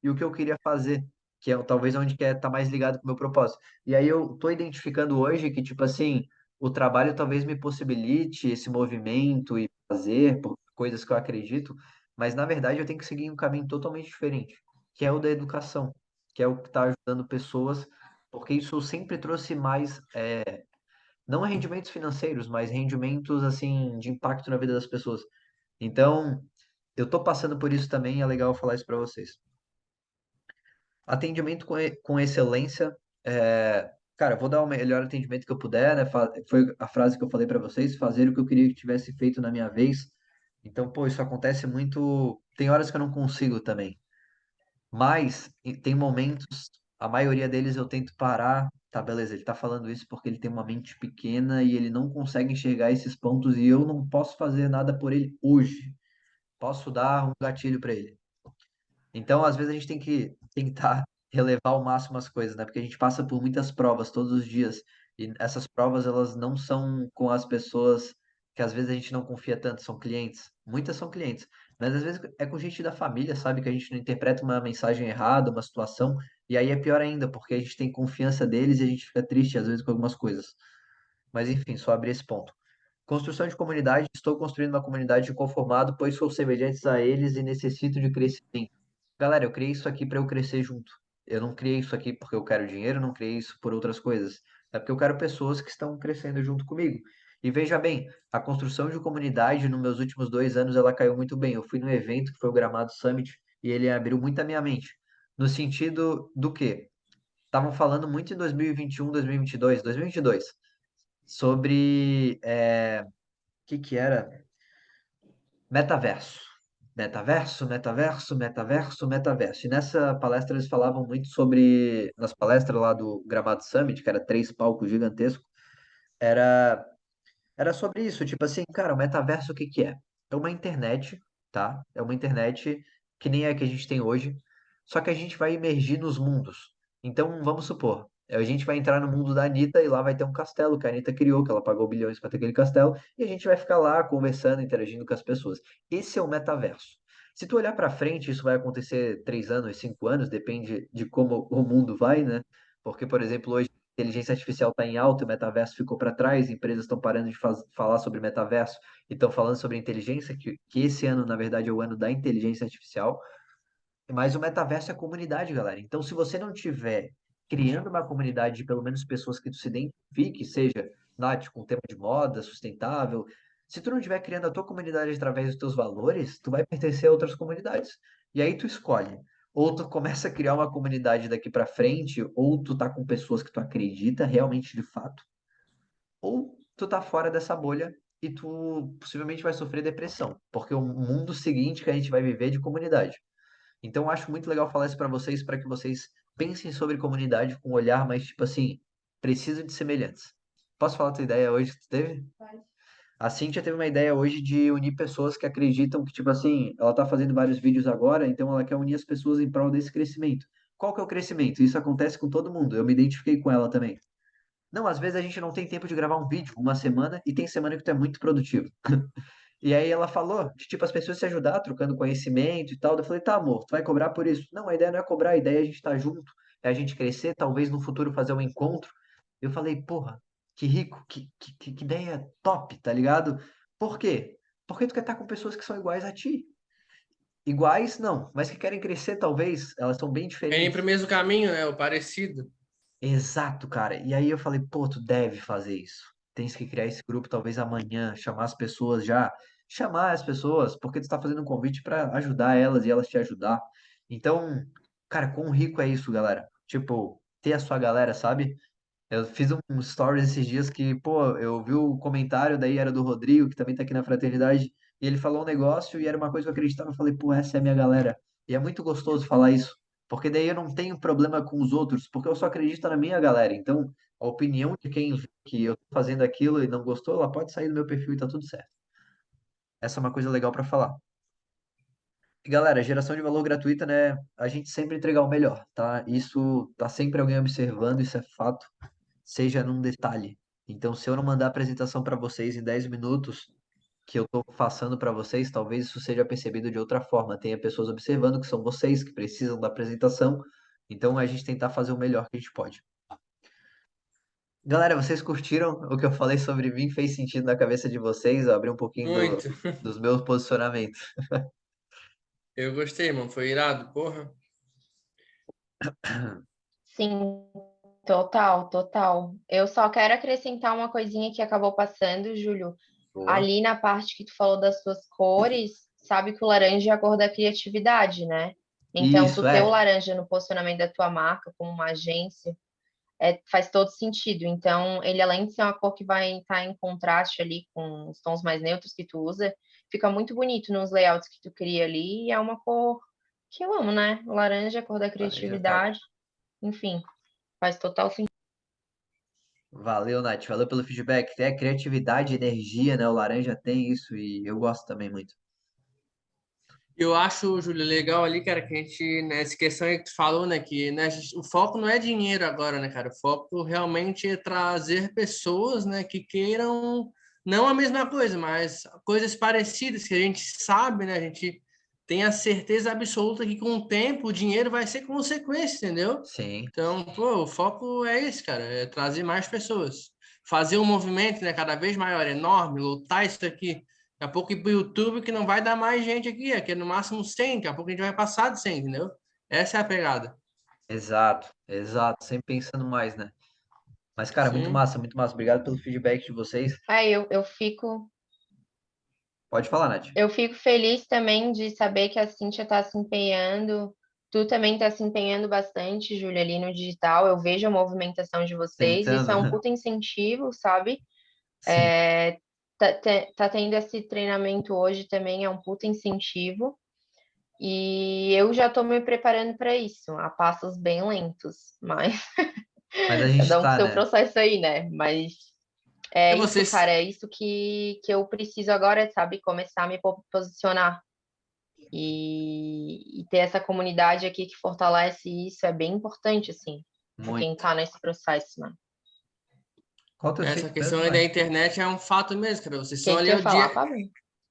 e o que eu queria fazer. que é talvez onde quer estar mais ligado com o meu propósito. E aí eu tô identificando hoje que, tipo assim, o trabalho talvez me possibilite esse movimento e fazer por coisas que eu acredito, mas na verdade eu tenho que seguir um caminho totalmente diferente, que é o da educação, que é o que está ajudando pessoas, porque isso sempre trouxe mais, não rendimentos financeiros, mas rendimentos, assim, de impacto na vida das pessoas. Então, eu tô passando por isso também, e é legal falar isso para vocês. Atendimento com excelência. Cara, eu vou dar o melhor atendimento que eu puder, né? Foi a frase que eu falei para vocês, fazer o que eu queria que tivesse feito na minha vez. Então, pô, isso acontece muito. Tem horas que eu não consigo também. Mas tem momentos, a maioria deles eu tento parar. Tá, beleza, ele tá falando isso porque ele tem uma mente pequena e ele não consegue enxergar esses pontos e eu não posso fazer nada por ele hoje. Posso dar um gatilho para ele. Então, às vezes, a gente tem que tentar relevar ao máximo as coisas, né? Porque a gente passa por muitas provas todos os dias. E essas provas, elas não são com as pessoas que às vezes a gente não confia tanto, são clientes. Muitas são clientes. Mas às vezes é com gente da família, sabe? Que a gente não interpreta uma mensagem errada, uma situação. E aí é pior ainda, porque a gente tem confiança deles e a gente fica triste às vezes com algumas coisas. Mas enfim, só abrir esse ponto. Construção de comunidade. Estou construindo uma comunidade inconformado, pois sou semelhantes a eles e necessito de crescimento. Galera, eu criei isso aqui para eu crescer junto. Eu não criei isso aqui porque eu quero dinheiro, não criei isso por outras coisas. É porque eu quero pessoas que estão crescendo junto comigo. E veja bem, a construção de comunidade nos meus últimos 2 anos ela caiu muito bem. Eu fui num evento que foi o Gramado Summit e ele abriu muito a minha mente. No sentido do quê? Estavam falando muito em 2021, 2022, 2022 sobre que era? Metaverso. Metaverso, metaverso, metaverso, metaverso. E nessa palestra eles falavam muito sobre, nas palestras lá do Gramado Summit, que era 3 palcos gigantescos, era, era sobre isso, tipo assim, cara, o metaverso o que que é? É uma internet, tá? É uma internet que nem é a que a gente tem hoje, só que a gente vai emergir nos mundos. Então, vamos supor, a gente vai entrar no mundo da Anitta e lá vai ter um castelo que a Anitta criou, que ela pagou bilhões para ter aquele castelo, e a gente vai ficar lá conversando, interagindo com as pessoas. Esse é o metaverso. Se tu olhar para frente, isso vai acontecer 3 anos, 5 anos, depende de como o mundo vai, né? Porque, por exemplo, hoje a inteligência artificial está em alta, o metaverso ficou para trás, empresas estão parando de falar sobre metaverso e estão falando sobre inteligência, que esse ano, na verdade, é o ano da inteligência artificial. Mas o metaverso é comunidade, galera. Então, se você não tiver criando uma comunidade de pelo menos pessoas que tu se identifique, seja, Nath, com tema de moda, sustentável, se tu não estiver criando a tua comunidade através dos teus valores, tu vai pertencer a outras comunidades. E aí tu escolhe. Ou tu começa a criar uma comunidade daqui para frente, ou tu tá com pessoas que tu acredita realmente de fato, ou tu tá fora dessa bolha e tu possivelmente vai sofrer depressão, porque o mundo seguinte que a gente vai viver é de comunidade. Então, eu acho muito legal falar isso para que vocês pensem sobre comunidade com um olhar mais, tipo assim, preciso de semelhantes. Posso falar a tua ideia hoje que tu teve? A Cíntia teve uma ideia hoje de unir pessoas que acreditam que, tipo assim, ela tá fazendo vários vídeos agora, então ela quer unir as pessoas em prol desse crescimento. Qual que é o crescimento? Isso acontece com todo mundo. Eu me identifiquei com ela também. Não, às vezes a gente não tem tempo de gravar um vídeo uma semana e tem semana que tu é muito produtivo. E aí ela falou de tipo as pessoas se ajudar, trocando conhecimento e tal. Eu falei, tá, amor, tu vai cobrar por isso? Não, a ideia não é cobrar, a ideia é a gente estar junto, é a gente crescer, talvez no futuro fazer um encontro. Eu falei, porra, que rico, que ideia top, tá ligado? Por quê? Porque tu quer estar com pessoas que são iguais a ti. Iguais, não, mas que querem crescer, talvez, elas são bem Vem para diferentes. o mesmo caminho, né? O parecido. Exato, cara. E aí eu falei, pô, tu deve fazer isso. Tens que criar esse grupo talvez amanhã, chamar as pessoas já, chamar as pessoas, porque tu tá fazendo um convite para ajudar elas e elas te ajudar. Então, cara, quão rico é isso, galera? Tipo, ter a sua galera, sabe? Eu fiz um stories esses dias que, pô, eu vi o comentário, daí era do Rodrigo, que também tá aqui na fraternidade, e ele falou um negócio e era uma coisa que eu acreditava. Eu falei, pô, essa é a minha galera. E é muito gostoso falar isso, porque daí eu não tenho problema com os outros, porque eu só acredito na minha galera. Então, a opinião de quem vê que eu tô fazendo aquilo e não gostou, ela pode sair do meu perfil e tá tudo certo. Essa é uma coisa legal pra falar. E, galera, geração de valor gratuita, né? A gente sempre entregar o melhor, tá? Isso tá sempre alguém observando, isso é fato, seja num detalhe. Então, se eu não mandar a apresentação para vocês em 10 minutos que eu estou passando para vocês, talvez isso seja percebido de outra forma. Tenha pessoas observando que são vocês que precisam da apresentação Então, a gente tentar fazer o melhor que a gente pode. Galera, vocês curtiram o que eu falei sobre mim? Fez sentido na cabeça de vocês? Eu abri um pouquinho Muito. dos meus posicionamentos. Eu gostei, mano. Foi irado, porra. Sim, total, total. Eu só quero acrescentar uma coisinha que acabou passando, Júlio. Boa. Ali na parte que tu falou das suas cores, sabe que o laranja é a cor da criatividade, né? Então, tu Isso, ter o é. laranja no posicionamento da tua marca como uma agência faz todo sentido. Então, ele além de ser uma cor que vai estar em contraste ali com os tons mais neutros que tu usa, fica muito bonito nos layouts que tu cria ali. E é uma cor que eu amo, né? O laranja é a cor da Laranja, cara. criatividade. Enfim, faz total sentido. Valeu, Nath. Valeu pelo feedback. Tem a criatividade, energia, né? O laranja tem isso e eu gosto também muito. Eu acho, Júlio, legal ali, cara, que a gente, nessa questão aí que tu falou, né, que né, o foco não é dinheiro agora, né, cara? O foco realmente é trazer pessoas, né, que queiram não a mesma coisa, mas coisas parecidas, que a gente sabe, né, a gente tem a certeza absoluta que com o tempo o dinheiro vai ser consequência, entendeu? Sim. Então, pô, o foco é esse, cara, é trazer mais pessoas. Fazer um movimento, né, cada vez maior, enorme, lotar isso aqui. Daqui a pouco ir pro YouTube que não vai dar mais gente aqui é no máximo 100, daqui a pouco a gente vai passar de 100, entendeu? Essa é a pegada. Exato, exato. Sempre pensando mais, né? Mas, cara, muito Sim. massa, muito massa. Obrigado pelo feedback de vocês. Eu fico. Pode falar, Nath. Eu fico feliz também de saber que a Cíntia está se empenhando. Tu também está se empenhando bastante, Júlia, ali no digital. Eu vejo a movimentação de vocês. Isso é um Tentando. puta incentivo, sabe? Sim, Tá tendo esse treinamento hoje também, é um puta incentivo. E eu já estou me preparando para isso, a passos bem lentos, mas mas a gente cada um com tá, seu né? processo aí, né? Mas é É isso, vocês. cara, é isso que eu preciso agora, sabe? Começar a me posicionar. E ter essa comunidade aqui que fortalece isso é bem importante, assim, para quem Muito. está nesse processo, né? O Qual o teu Essa signo questão mesmo, aí da Nath? internet é um fato mesmo, cara. Vocês que são que tu ali ia o falar, dia. Pablo?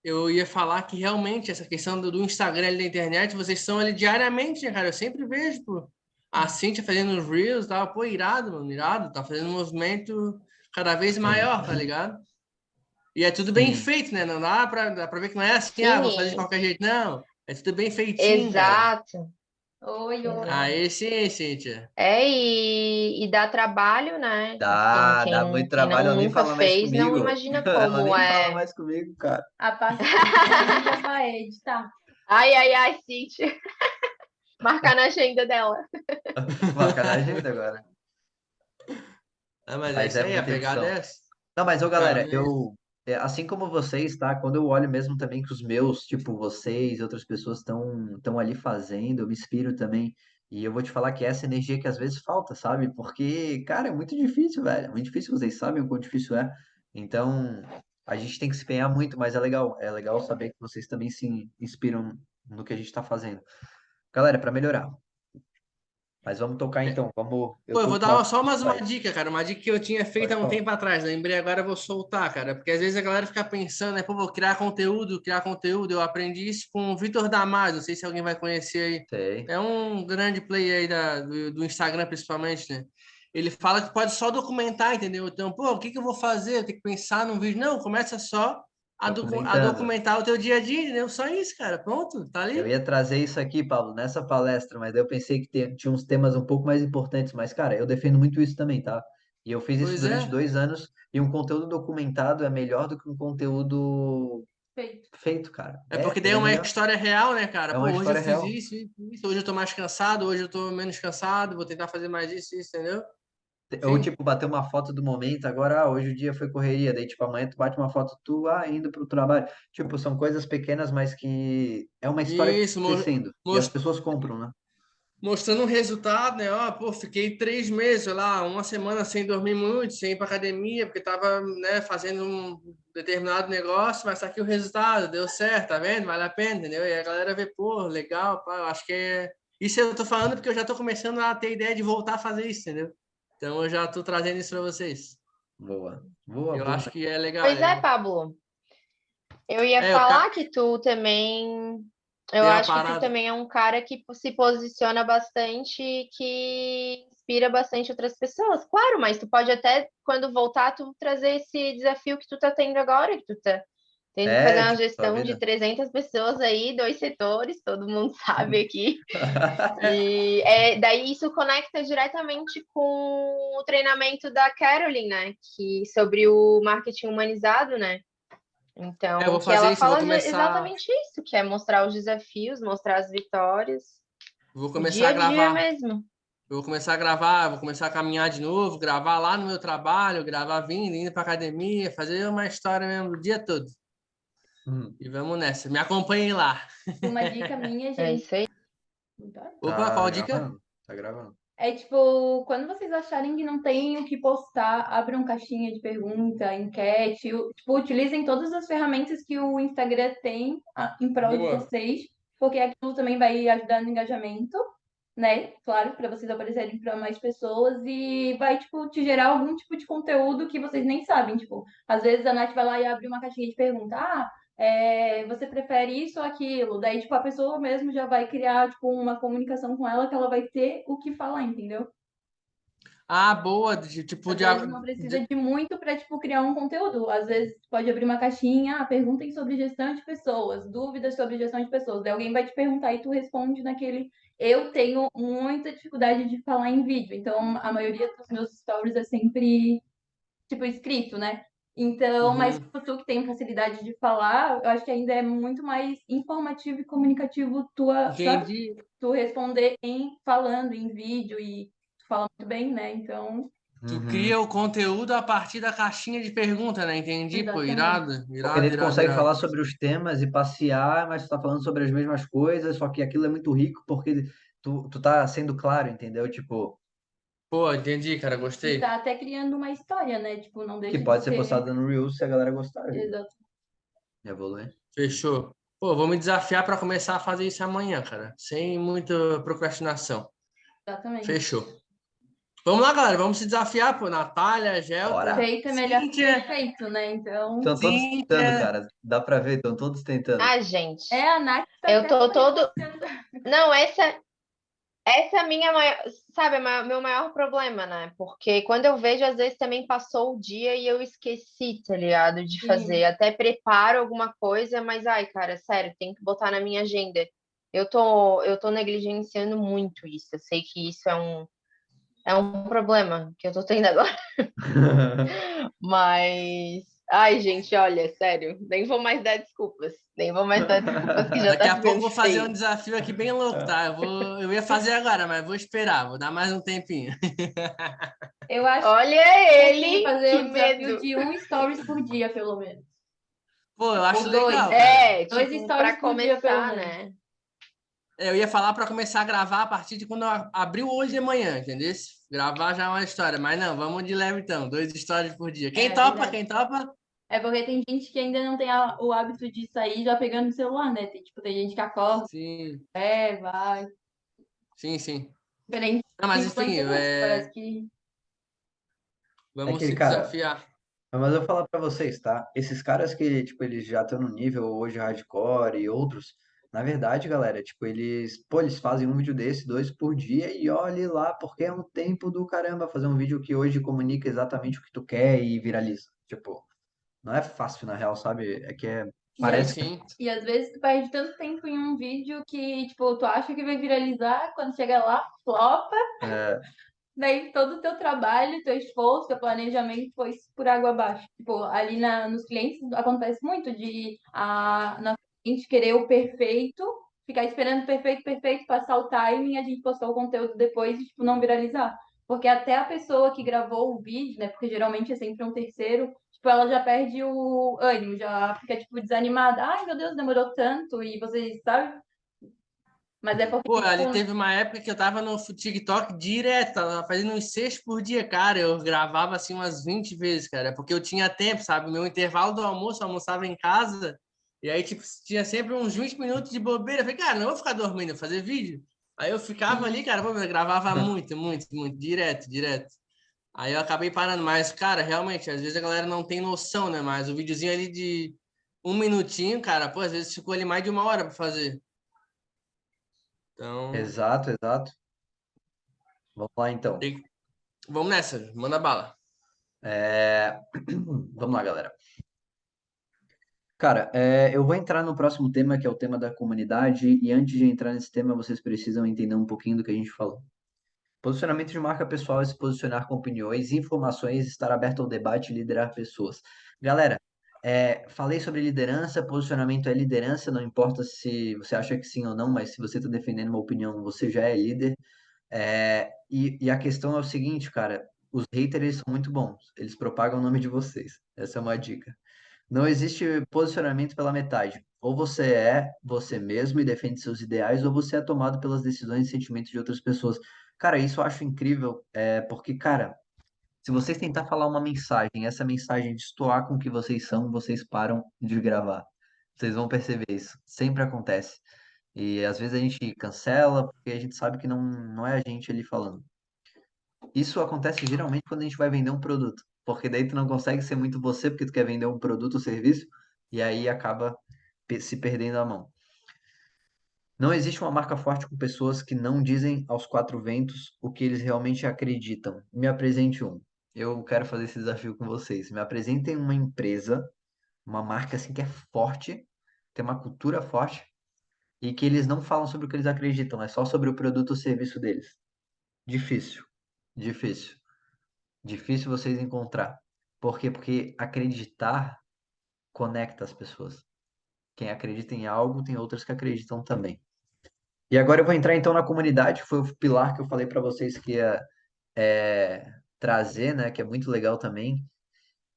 Eu ia falar que realmente essa questão do Instagram e da internet, vocês são ali diariamente, né, cara? Eu sempre vejo, pô, a Cintia fazendo os Reels, tá? Pô, irado, mano, irado. Tá fazendo um movimento cada vez Sim, maior, tá ligado? E é tudo bem sim. feito, né? Não dá pra ver que não é assim, ah, Sim, vou fazer de qualquer jeito. Não, é tudo bem feitinho, cara. exato, Oi, oi. exato. Aí sim, Cíntia. E dá trabalho, né? Assim, Dá muito quem não trabalho. Ela nem nunca fala mais fez não comigo. imagina Ela como nem fala é. mais comigo, cara. A paciência é muita parede, tá? Ai, ai, ai, Cíntia. Marcar na agenda dela. Marcar na agenda agora. Ah, mas é Mas isso é aí, a muita pegada edição. é essa. Não, mas, ô, Cara, galera, assim como vocês, tá? Quando eu olho mesmo também que os meus, tipo, vocês e outras pessoas estão ali fazendo, eu me inspiro também. E eu vou te falar que essa energia que às vezes falta, sabe? Porque, cara, é muito difícil, velho. É muito difícil, vocês sabem o quão difícil é. Então, a gente tem que se empenhar muito, mas é legal. É legal saber que vocês também se inspiram no que a gente tá fazendo. Galera, para melhorar. Mas vamos tocar então. Vamos. pô, Eu eu tô vou com uma dar só mais uma slide. dica, cara. Uma dica que eu tinha feito Pode há um falar. tempo atrás. Lembrei agora, eu vou soltar, cara. Porque às vezes a galera fica pensando, né? Pô, vou criar conteúdo, criar conteúdo. Eu aprendi isso com o Vitor Damasio. Não sei se alguém vai conhecer aí. Sei. É um grande player aí do Instagram, principalmente, né? Ele fala que pode só documentar, entendeu? Então, pô, o que que eu vou fazer? Eu tenho que pensar num vídeo. Não, começa só a Documentando. documentar o teu dia a dia, entendeu? Só isso, cara. Pronto, tá Eu ali. ia trazer isso aqui, Pablo, nessa palestra, mas daí eu pensei que tinha uns temas um pouco mais importantes. Mas, cara, eu defendo muito isso também, tá? E eu fiz isso Pois durante é. 2 anos, e um conteúdo documentado é melhor do que um conteúdo Feito. feito, cara. É porque daí Ele é é uma melhor. história real, né, cara? É Pô, uma hoje eu história fiz real. isso, isso, isso. Hoje eu tô mais cansado, hoje eu tô menos cansado, vou tentar fazer mais isso, isso, entendeu? Ou, Enfim. tipo, bater uma foto do momento, agora, hoje o dia foi correria, daí, tipo, amanhã tu bate uma foto tua, indo pro trabalho. Tipo, são coisas pequenas, mas que é uma história que tá Isso, acontecendo. E as pessoas compram, né? mostrando o resultado, né? Ó, pô, fiquei 3 meses, sei lá, uma semana sem dormir muito, sem ir pra academia, porque tava, né, fazendo um determinado negócio, mas tá aqui o resultado, deu certo, tá vendo? Vale a pena, entendeu? E a galera vê, pô, legal, pá, eu acho que é. Isso eu tô falando porque eu já tô começando a ter ideia de voltar a fazer isso, entendeu? Então eu já tô trazendo isso pra vocês. Boa. Boa, Eu boa. acho que é legal, Pois é, né? Pablo. Eu ia É, o falar que tu também Eu Tem uma acho que tu parada. também é um cara que se posiciona bastante e que inspira bastante outras pessoas. Claro, mas tu pode até, quando voltar, tu trazer esse desafio que tu tá tendo agora, que tu tá tendo que fazer uma Tipo, tua gestão de vida. 300 pessoas aí, 2 setores, todo mundo sabe aqui. É, E daí isso conecta diretamente com o treinamento da Caroline, né? Sobre o marketing humanizado, né? eu Então, vou que fazer ela isso, eu fala exatamente isso, que é mostrar os desafios, mostrar as vitórias, vou o começar dia a a dia gravar. mesmo. Eu vou começar a gravar, vou começar a caminhar de novo, gravar lá no meu trabalho, gravar vindo, indo para academia, fazer uma história mesmo o dia todo. Hum, E vamos nessa. Me acompanhem lá. Uma dica minha, É gente. isso aí. Opa, tá qual dica? gravando? Tá gravando. É tipo, quando vocês acharem que não tem o que postar, abram caixinha de pergunta, enquete, tipo, utilizem todas as ferramentas que o Instagram tem em prol de Boa. vocês, porque aquilo também vai ajudar no engajamento, né? Claro, para vocês aparecerem para mais pessoas e vai, tipo, te gerar algum tipo de conteúdo que vocês nem sabem. Tipo, às vezes a Nath vai lá e abre uma caixinha de pergunta, você prefere isso ou aquilo? Daí, tipo, a pessoa mesmo já vai criar, tipo, uma comunicação com ela que ela vai ter o que falar, entendeu? Ah, boa. Tipo, Às vezes não precisa de muito para, tipo, criar um conteúdo. Às vezes pode abrir uma caixinha, perguntem sobre gestão de pessoas, dúvidas sobre gestão de pessoas. Daí alguém vai te perguntar e tu responde naquele. Eu tenho muita dificuldade de falar em vídeo, então a maioria dos meus stories é sempre, tipo, escrito, né? Então, mas Uhum. tu que tem facilidade de falar, eu acho que ainda é muito mais informativo e comunicativo sabe? Entendi. Tu responder falando em vídeo e tu fala muito bem, né? Então, Tu Uhum. cria o conteúdo a partir da caixinha de pergunta, né? Entendi, pô. exatamente. Irado, Porque daí irado, tu irado, consegue irado. falar sobre os temas e passear, mas tu tá falando sobre as mesmas coisas, só que aquilo é muito rico porque tu tá sendo claro, entendeu? Tipo, Pô, entendi, cara. E Gostei. tá até criando uma história, né? Tipo, não que deixa de pode ser ser. postado no Reels se a galera gostar. Exato. Evoluir. Fechou. Pô, vou me desafiar para começar a fazer isso amanhã, cara. Sem muita procrastinação. Exatamente. Fechou. Vamos lá, galera. Vamos se desafiar, pô. Natália, Gelta, Feito é melhor que Cíntia. perfeito, né? Então, Estão todos tentando, Cíntia. cara. Dá pra ver, estão todos tentando. Ah, gente, a Nath tá eu até tô amanhã todo. fazendo. Não, essa é a minha maior, sabe, meu maior problema, né? Porque quando eu vejo, às vezes também passou o dia e eu esqueci, tá ligado? De fazer. Sim. Até preparo alguma coisa, mas ai, cara, sério, tem que botar na minha agenda. Eu tô negligenciando muito isso. Eu sei que isso é um problema que eu tô tendo agora. Mas, ai, gente, olha, sério, nem vou mais dar desculpas. Nem vou mais dar desculpas que já Daqui tá a pouco ficando vou fazer um feio. desafio aqui bem louco, tá? Eu ia fazer agora, mas vou esperar. Vou dar mais um tempinho. Eu acho que Olha assim, ele, fazer que o desafio medo. de um stories por dia, pelo menos. Pô, eu acho Ou dois. legal, cara. Dois Tipo, stories para por dia, pelo começar, menos. né? Eu ia falar para começar a gravar a partir de quando eu abrir o olho de manhã, entendeu? Gravar já é uma história, mas não, vamos de leve então, 2 stories por dia. Quem É topa, verdade. quem topa? É porque tem gente que ainda não tem o hábito de sair já pegando o celular, né? Tem gente que acorda, Sim, vai. sim, sim. Diferente Não, mas de enfim, influenciadores, que parece que. É vamos aquele se cara. desafiar. Mas eu vou falar pra vocês, tá? Esses caras que, tipo, eles já estão no nível hoje hardcore e outros, na verdade, galera, tipo, eles fazem um vídeo desse, 2 por dia e olhe lá, porque é um tempo do caramba fazer um vídeo que hoje comunica exatamente o que tu quer e viraliza. Tipo, não é fácil na real, sabe? Sim, Parece que sim. E às vezes tu perde tanto tempo em um vídeo que, tipo, tu acha que vai viralizar, quando chega lá, flopa, é, daí todo o teu trabalho, teu esforço, teu planejamento foi por água abaixo. Tipo, ali nos clientes acontece muito de na gente querer o perfeito, ficar esperando perfeito, perfeito, passar o timing, a gente postar o conteúdo depois e, tipo, não viralizar. Porque até a pessoa que gravou o vídeo, né? Porque geralmente é sempre um terceiro, tipo, ela já perde o ânimo, já fica, tipo, desanimada. Ai, meu Deus, demorou tanto. E vocês, sabe? Mas é porque, Pô, ali tipo, teve uma época que eu tava no TikTok direto, tava fazendo uns 6 por dia, cara. Eu gravava assim umas 20 vezes, cara, porque eu tinha tempo, sabe? Meu intervalo do almoço, eu almoçava em casa, e aí, tipo, tinha sempre uns 20 minutos de bobeira. Eu falei, cara, não vou ficar dormindo, vou fazer vídeo. Aí eu ficava ali, cara, pô, eu gravava muito, muito, muito, direto, direto. Aí eu acabei parando, mas, cara, realmente, às vezes a galera não tem noção, né? Mas o videozinho ali de 1 minutinho, cara, pô, às vezes ficou ali mais de 1 hora pra fazer. Então, Exato, exato. Vamos lá, então. vamos nessa, manda bala. Vamos lá, galera. Cara, eu vou entrar no próximo tema, que é o tema da comunidade, e antes de entrar nesse tema, vocês precisam entender um pouquinho do que a gente falou. Posicionamento de marca pessoal é se posicionar com opiniões, informações, estar aberto ao debate e liderar pessoas. Galera, falei sobre liderança, posicionamento é liderança, não importa se você acha que sim ou não, mas se você está defendendo uma opinião, você já é líder. E a questão é o seguinte, cara, os haters eles são muito bons, eles propagam o nome de vocês. Essa é uma dica. Não existe posicionamento pela metade. Ou você é você mesmo e defende seus ideais, ou você é tomado pelas decisões e sentimentos de outras pessoas. Cara, isso eu acho incrível, porque, cara, se vocês tentar falar uma mensagem, essa mensagem destoar com o que vocês são, vocês param de gravar. Vocês vão perceber isso. Sempre acontece. E às vezes a gente cancela, porque a gente sabe que não é a gente ali falando. Isso acontece geralmente quando a gente vai vender um produto, porque daí tu não consegue ser muito você, porque tu quer vender um produto ou serviço, e aí acaba se perdendo a mão. Não existe uma marca forte com pessoas que não dizem aos quatro ventos o que eles realmente acreditam. Me apresente um. Eu quero fazer esse desafio com vocês. Me apresentem uma empresa, uma marca assim que é forte, tem uma cultura forte, e que eles não falam sobre o que eles acreditam, é só sobre o produto ou serviço deles. Difícil, difícil. Difícil vocês encontrar. Por quê? Porque acreditar conecta as pessoas. Quem acredita em algo, tem outras que acreditam também. E agora eu vou entrar então na comunidade, que foi o pilar que eu falei para vocês que ia trazer, né? Que é muito legal também.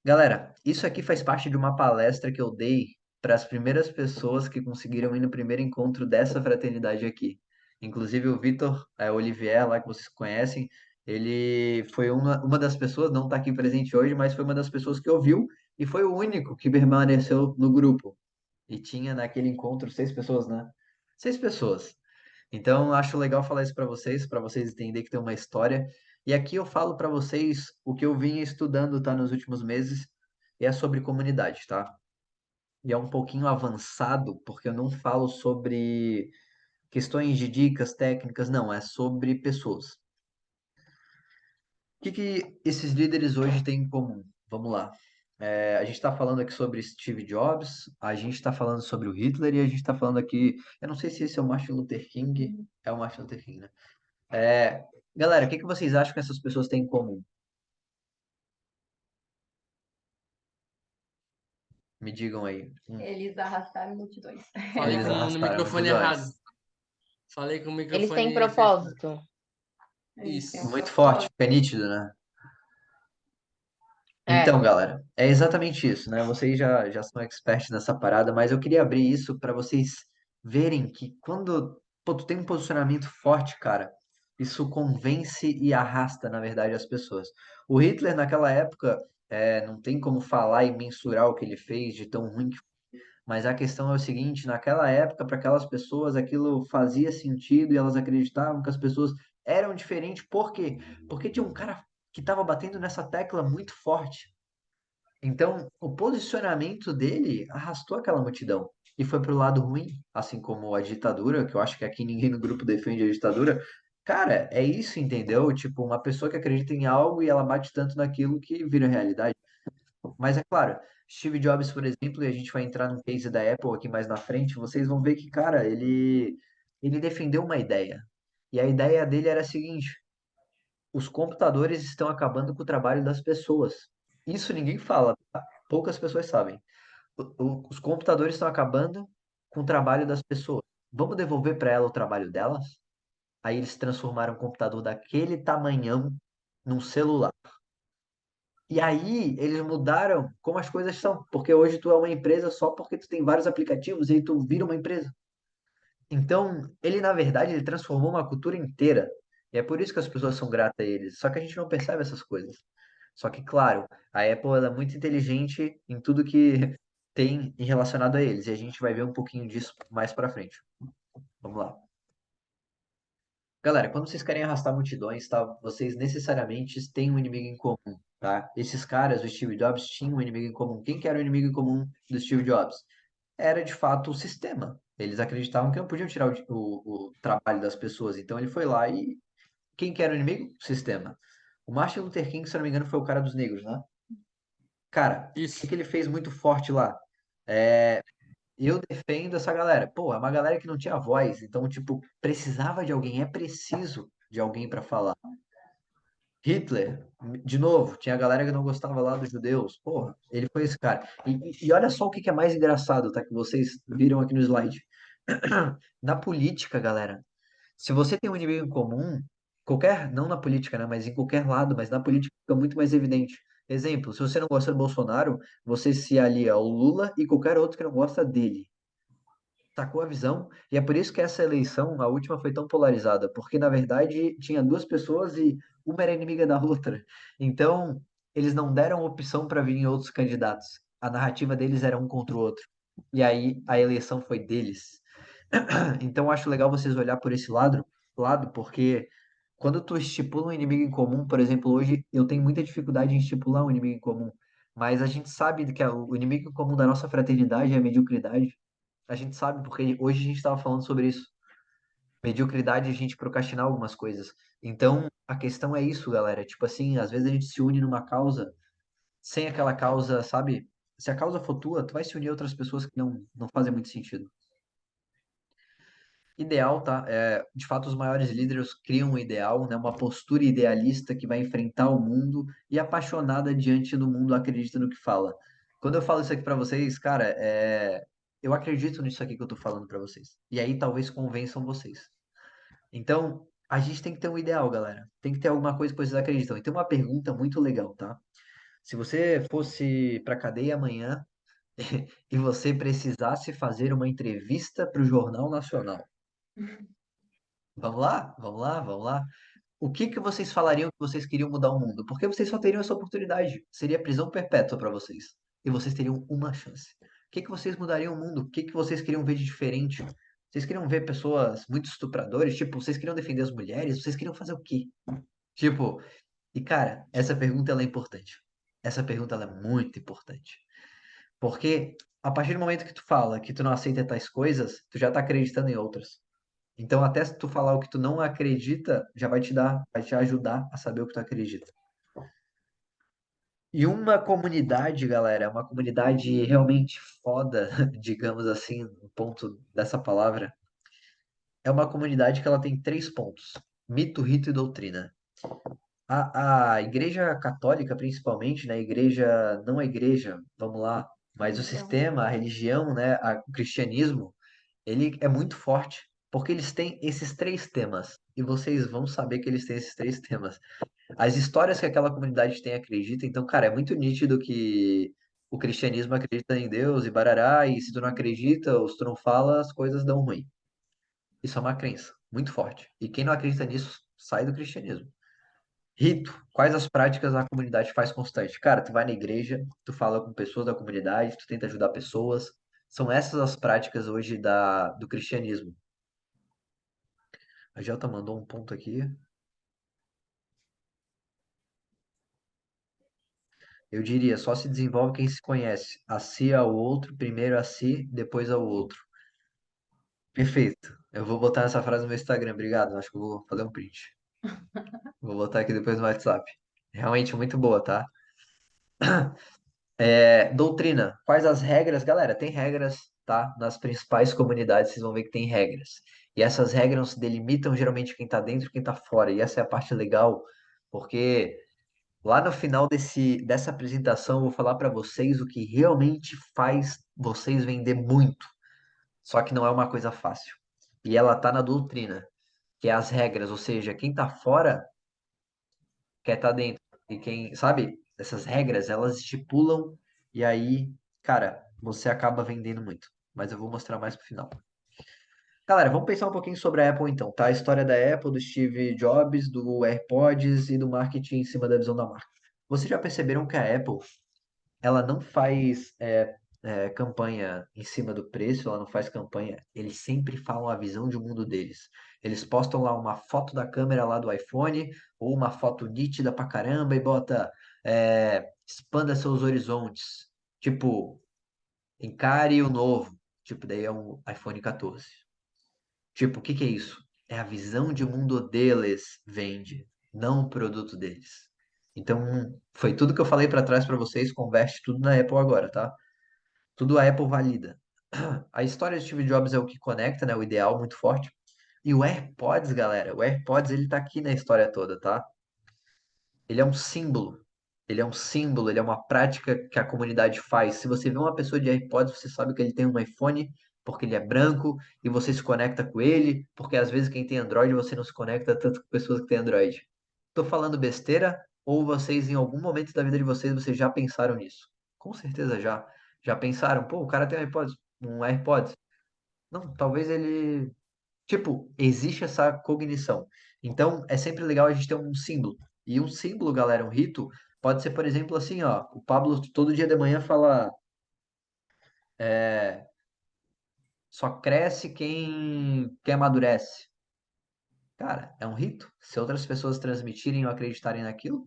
Galera, isso aqui faz parte de uma palestra que eu dei para as primeiras pessoas que conseguiram ir no primeiro encontro dessa fraternidade aqui. Inclusive o Vitor Olivier, lá que vocês conhecem, ele foi uma das pessoas, não está aqui presente hoje, mas foi uma das pessoas que ouviu e foi o único que permaneceu no grupo. E tinha naquele encontro 6 pessoas, né? 6 pessoas. Então, acho legal falar isso para vocês entenderem que tem uma história. E aqui eu falo para vocês o que eu vim estudando, tá, nos últimos meses, e é sobre comunidade, tá? E é um pouquinho avançado, porque eu não falo sobre questões de dicas técnicas, não, é sobre pessoas. O que que esses líderes hoje têm em comum? Vamos lá. A gente está falando aqui sobre Steve Jobs, a gente está falando sobre o Hitler e a gente está falando aqui. Eu não sei se esse é o Martin Luther King. É o Martin Luther King, né? Galera, o que que vocês acham que essas pessoas têm em comum? Me digam aí. Eles arrastaram multidões. Falei Eles no arrastaram microfone errado. multidões. Falei com o Eles têm microfone fechado. propósito. Eles têm um Isso. Muito forte, propósito. fica nítido, né? Então, É. galera, é exatamente isso, né? Vocês já são experts nessa parada, mas eu queria abrir isso para vocês verem que quando, pô, tu tem um posicionamento forte, cara, isso convence e arrasta, na verdade, as pessoas. O Hitler, naquela época, não tem como falar e mensurar o que ele fez de tão ruim que foi, mas a questão é o seguinte, naquela época, para aquelas pessoas, aquilo fazia sentido e elas acreditavam que as pessoas eram diferentes. Por quê? Porque tinha um cara que estava batendo nessa tecla muito forte. Então, o posicionamento dele arrastou aquela multidão e foi pro lado ruim, assim como a ditadura, que eu acho que aqui ninguém no grupo defende a ditadura. Cara, é isso, entendeu? Tipo, uma pessoa que acredita em algo e ela bate tanto naquilo que vira realidade. Mas é claro, Steve Jobs, por exemplo, e a gente vai entrar no case da Apple aqui mais na frente, vocês vão ver que, cara, ele defendeu uma ideia. E a ideia dele era a seguinte: os computadores estão acabando com o trabalho das pessoas. Isso ninguém fala, tá? Poucas pessoas sabem. Os computadores estão acabando com o trabalho das pessoas. Vamos devolver para ela o trabalho delas? Aí eles transformaram um computador daquele tamanhão num celular. E aí eles mudaram como as coisas são, porque hoje tu é uma empresa só porque tu tem vários aplicativos e aí tu vira uma empresa. Então, ele na verdade ele transformou uma cultura inteira. E é por isso que as pessoas são gratas a eles. Só que a gente não percebe essas coisas. Só que, claro, a Apple ela é muito inteligente em tudo que tem em relacionado a eles. E a gente vai ver um pouquinho disso mais pra frente. Vamos lá. Galera, quando vocês querem arrastar multidões, tá? Vocês necessariamente têm um inimigo em comum, tá? Esses caras, o Steve Jobs, tinham um inimigo em comum. Quem que era o inimigo em comum do Steve Jobs? Era, de fato, o sistema. Eles acreditavam que não podiam tirar o trabalho das pessoas. Então ele foi lá e quem que era o inimigo? O sistema. O Martin Luther King, se eu não me engano, foi o cara dos negros, né? Cara, o que Isso. que ele fez muito forte lá? É, eu defendo essa galera. Pô, é uma galera que não tinha voz, então, tipo, precisava de alguém, é preciso de alguém para falar. Hitler, de novo, tinha a galera que não gostava lá dos judeus. Porra, ele foi esse cara. E olha só o que que é mais engraçado, tá? Que vocês viram aqui no slide. Na política, galera, se você tem um inimigo em comum, qualquer, não na política, né, mas em qualquer lado, mas na política fica muito mais evidente. Exemplo, se você não gosta do Bolsonaro, você se alia ao Lula e qualquer outro que não gosta dele. Sacou a visão? E é por isso que essa eleição, a última, foi tão polarizada, porque na verdade tinha duas pessoas e uma era inimiga da outra. Então, eles não deram opção para virem outros candidatos. A narrativa deles era um contra o outro. E aí a eleição foi deles. Então, eu acho legal vocês olhar por esse lado, porque quando tu estipula um inimigo em comum, por exemplo, hoje eu tenho muita dificuldade em estipular um inimigo em comum, mas a gente sabe que o inimigo em comum da nossa fraternidade é a mediocridade. A gente sabe, porque hoje a gente estava falando sobre isso. Mediocridade é a gente procrastinar algumas coisas. Então, a questão é isso, galera. Tipo assim, às vezes a gente se une numa causa, sem aquela causa, sabe? Se a causa for tua, tu vai se unir a outras pessoas que não fazem muito sentido. Ideal, tá? De fato, os maiores líderes criam um ideal, né? Uma postura idealista que vai enfrentar o mundo e apaixonada diante do mundo acredita no que fala. Quando eu falo isso aqui pra vocês, cara, eu acredito nisso aqui que eu tô falando pra vocês. E aí talvez convençam vocês. Então, a gente tem que ter um ideal, galera. Tem que ter alguma coisa que vocês acreditam. E tem uma pergunta muito legal, tá? Se você fosse pra cadeia amanhã e você precisasse fazer uma entrevista para o Jornal Nacional. Vamos lá? Vamos lá? Vamos lá? O que que vocês falariam que vocês queriam mudar o mundo? Porque vocês só teriam essa oportunidade. Seria prisão perpétua para vocês. E vocês teriam uma chance. O que que vocês mudariam o mundo? O que que vocês queriam ver de diferente? Vocês queriam ver pessoas muito estupradoras? Tipo, vocês queriam defender as mulheres? Vocês queriam fazer o quê? Tipo, e cara, essa pergunta ela é importante. Essa pergunta ela é muito importante. Porque a partir do momento que tu fala que tu não aceita tais coisas, tu já tá acreditando em outras. Então, até se tu falar o que tu não acredita, já vai te ajudar a saber o que tu acredita. E uma comunidade, galera, uma comunidade realmente foda, digamos assim, no ponto dessa palavra, é uma comunidade que ela tem três pontos: mito, rito e doutrina. A igreja católica, principalmente, né? A igreja, não a igreja, vamos lá, mas o Religião. sistema, a religião, né? O cristianismo, ele é muito forte, porque eles têm esses três temas. E vocês vão saber que eles têm esses três temas. As histórias que aquela comunidade tem acredita, então, cara, é muito nítido que o cristianismo acredita em Deus e barará, e se tu não acredita ou se tu não fala, as coisas dão ruim. Isso é uma crença muito forte. E quem não acredita nisso, sai do cristianismo. Rito, quais as práticas a comunidade faz constante? Cara, tu vai na igreja, tu fala com pessoas da comunidade, tu tenta ajudar pessoas. São essas as práticas hoje do cristianismo. A Jota mandou um ponto aqui. Eu diria, só se desenvolve quem se conhece. A si ao outro, primeiro a si, depois ao outro. Perfeito. Eu vou botar essa frase no meu Instagram, obrigado. Acho que eu vou fazer um print. Vou botar aqui depois no WhatsApp. Realmente muito boa, tá? Doutrina. Quais as regras? Galera, tem regras, tá? Nas principais comunidades vocês vão ver que tem regras. E essas regras delimitam geralmente quem tá dentro e quem tá fora. E essa é a parte legal, porque lá no final dessa apresentação, eu vou falar para vocês o que realmente faz vocês vender muito. Só que não é uma coisa fácil. E ela tá na doutrina, que é as regras, ou seja, quem tá fora quer estar dentro. E quem, sabe, essas regras, elas estipulam e aí, cara, você acaba vendendo muito. Mas eu vou mostrar mais pro final. Galera, vamos pensar um pouquinho sobre a Apple então, tá? A história da Apple, do Steve Jobs, do AirPods e do marketing em cima da visão da marca. Vocês já perceberam que a Apple ela não faz campanha em cima do preço, ela não faz campanha, eles sempre falam a visão de mundo deles. Eles postam lá uma foto da câmera lá do iPhone, ou uma foto nítida pra caramba, e bota expanda seus horizontes. Tipo, encare o novo. Tipo, daí é um iPhone 14. Tipo, o que que é isso? É a visão de mundo deles vende, não o produto deles. Então, foi tudo que eu falei para trás para vocês, converte tudo na Apple agora, tá? Tudo a Apple valida. A história de Steve Jobs é o que conecta, né? O ideal muito forte. E o AirPods, galera, o AirPods ele tá aqui na história toda, tá? Ele é um símbolo. Ele é um símbolo, ele é uma prática que a comunidade faz. Se você vê uma pessoa de AirPods, você sabe que ele tem um iPhone porque ele é branco e você se conecta com ele, porque às vezes quem tem Android você não se conecta tanto com pessoas que têm Android. Tô falando besteira ou vocês em algum momento da vida de vocês já pensaram nisso? Com certeza já. Já pensaram, pô, o cara tem um AirPods. Não, talvez ele tipo, existe essa cognição. Então, é sempre legal a gente ter um símbolo. E um símbolo, galera, um rito, pode ser, por exemplo, assim, ó, o Pablo todo dia de manhã fala, é, só cresce quem amadurece. Cara, é um rito. Se outras pessoas transmitirem ou acreditarem naquilo,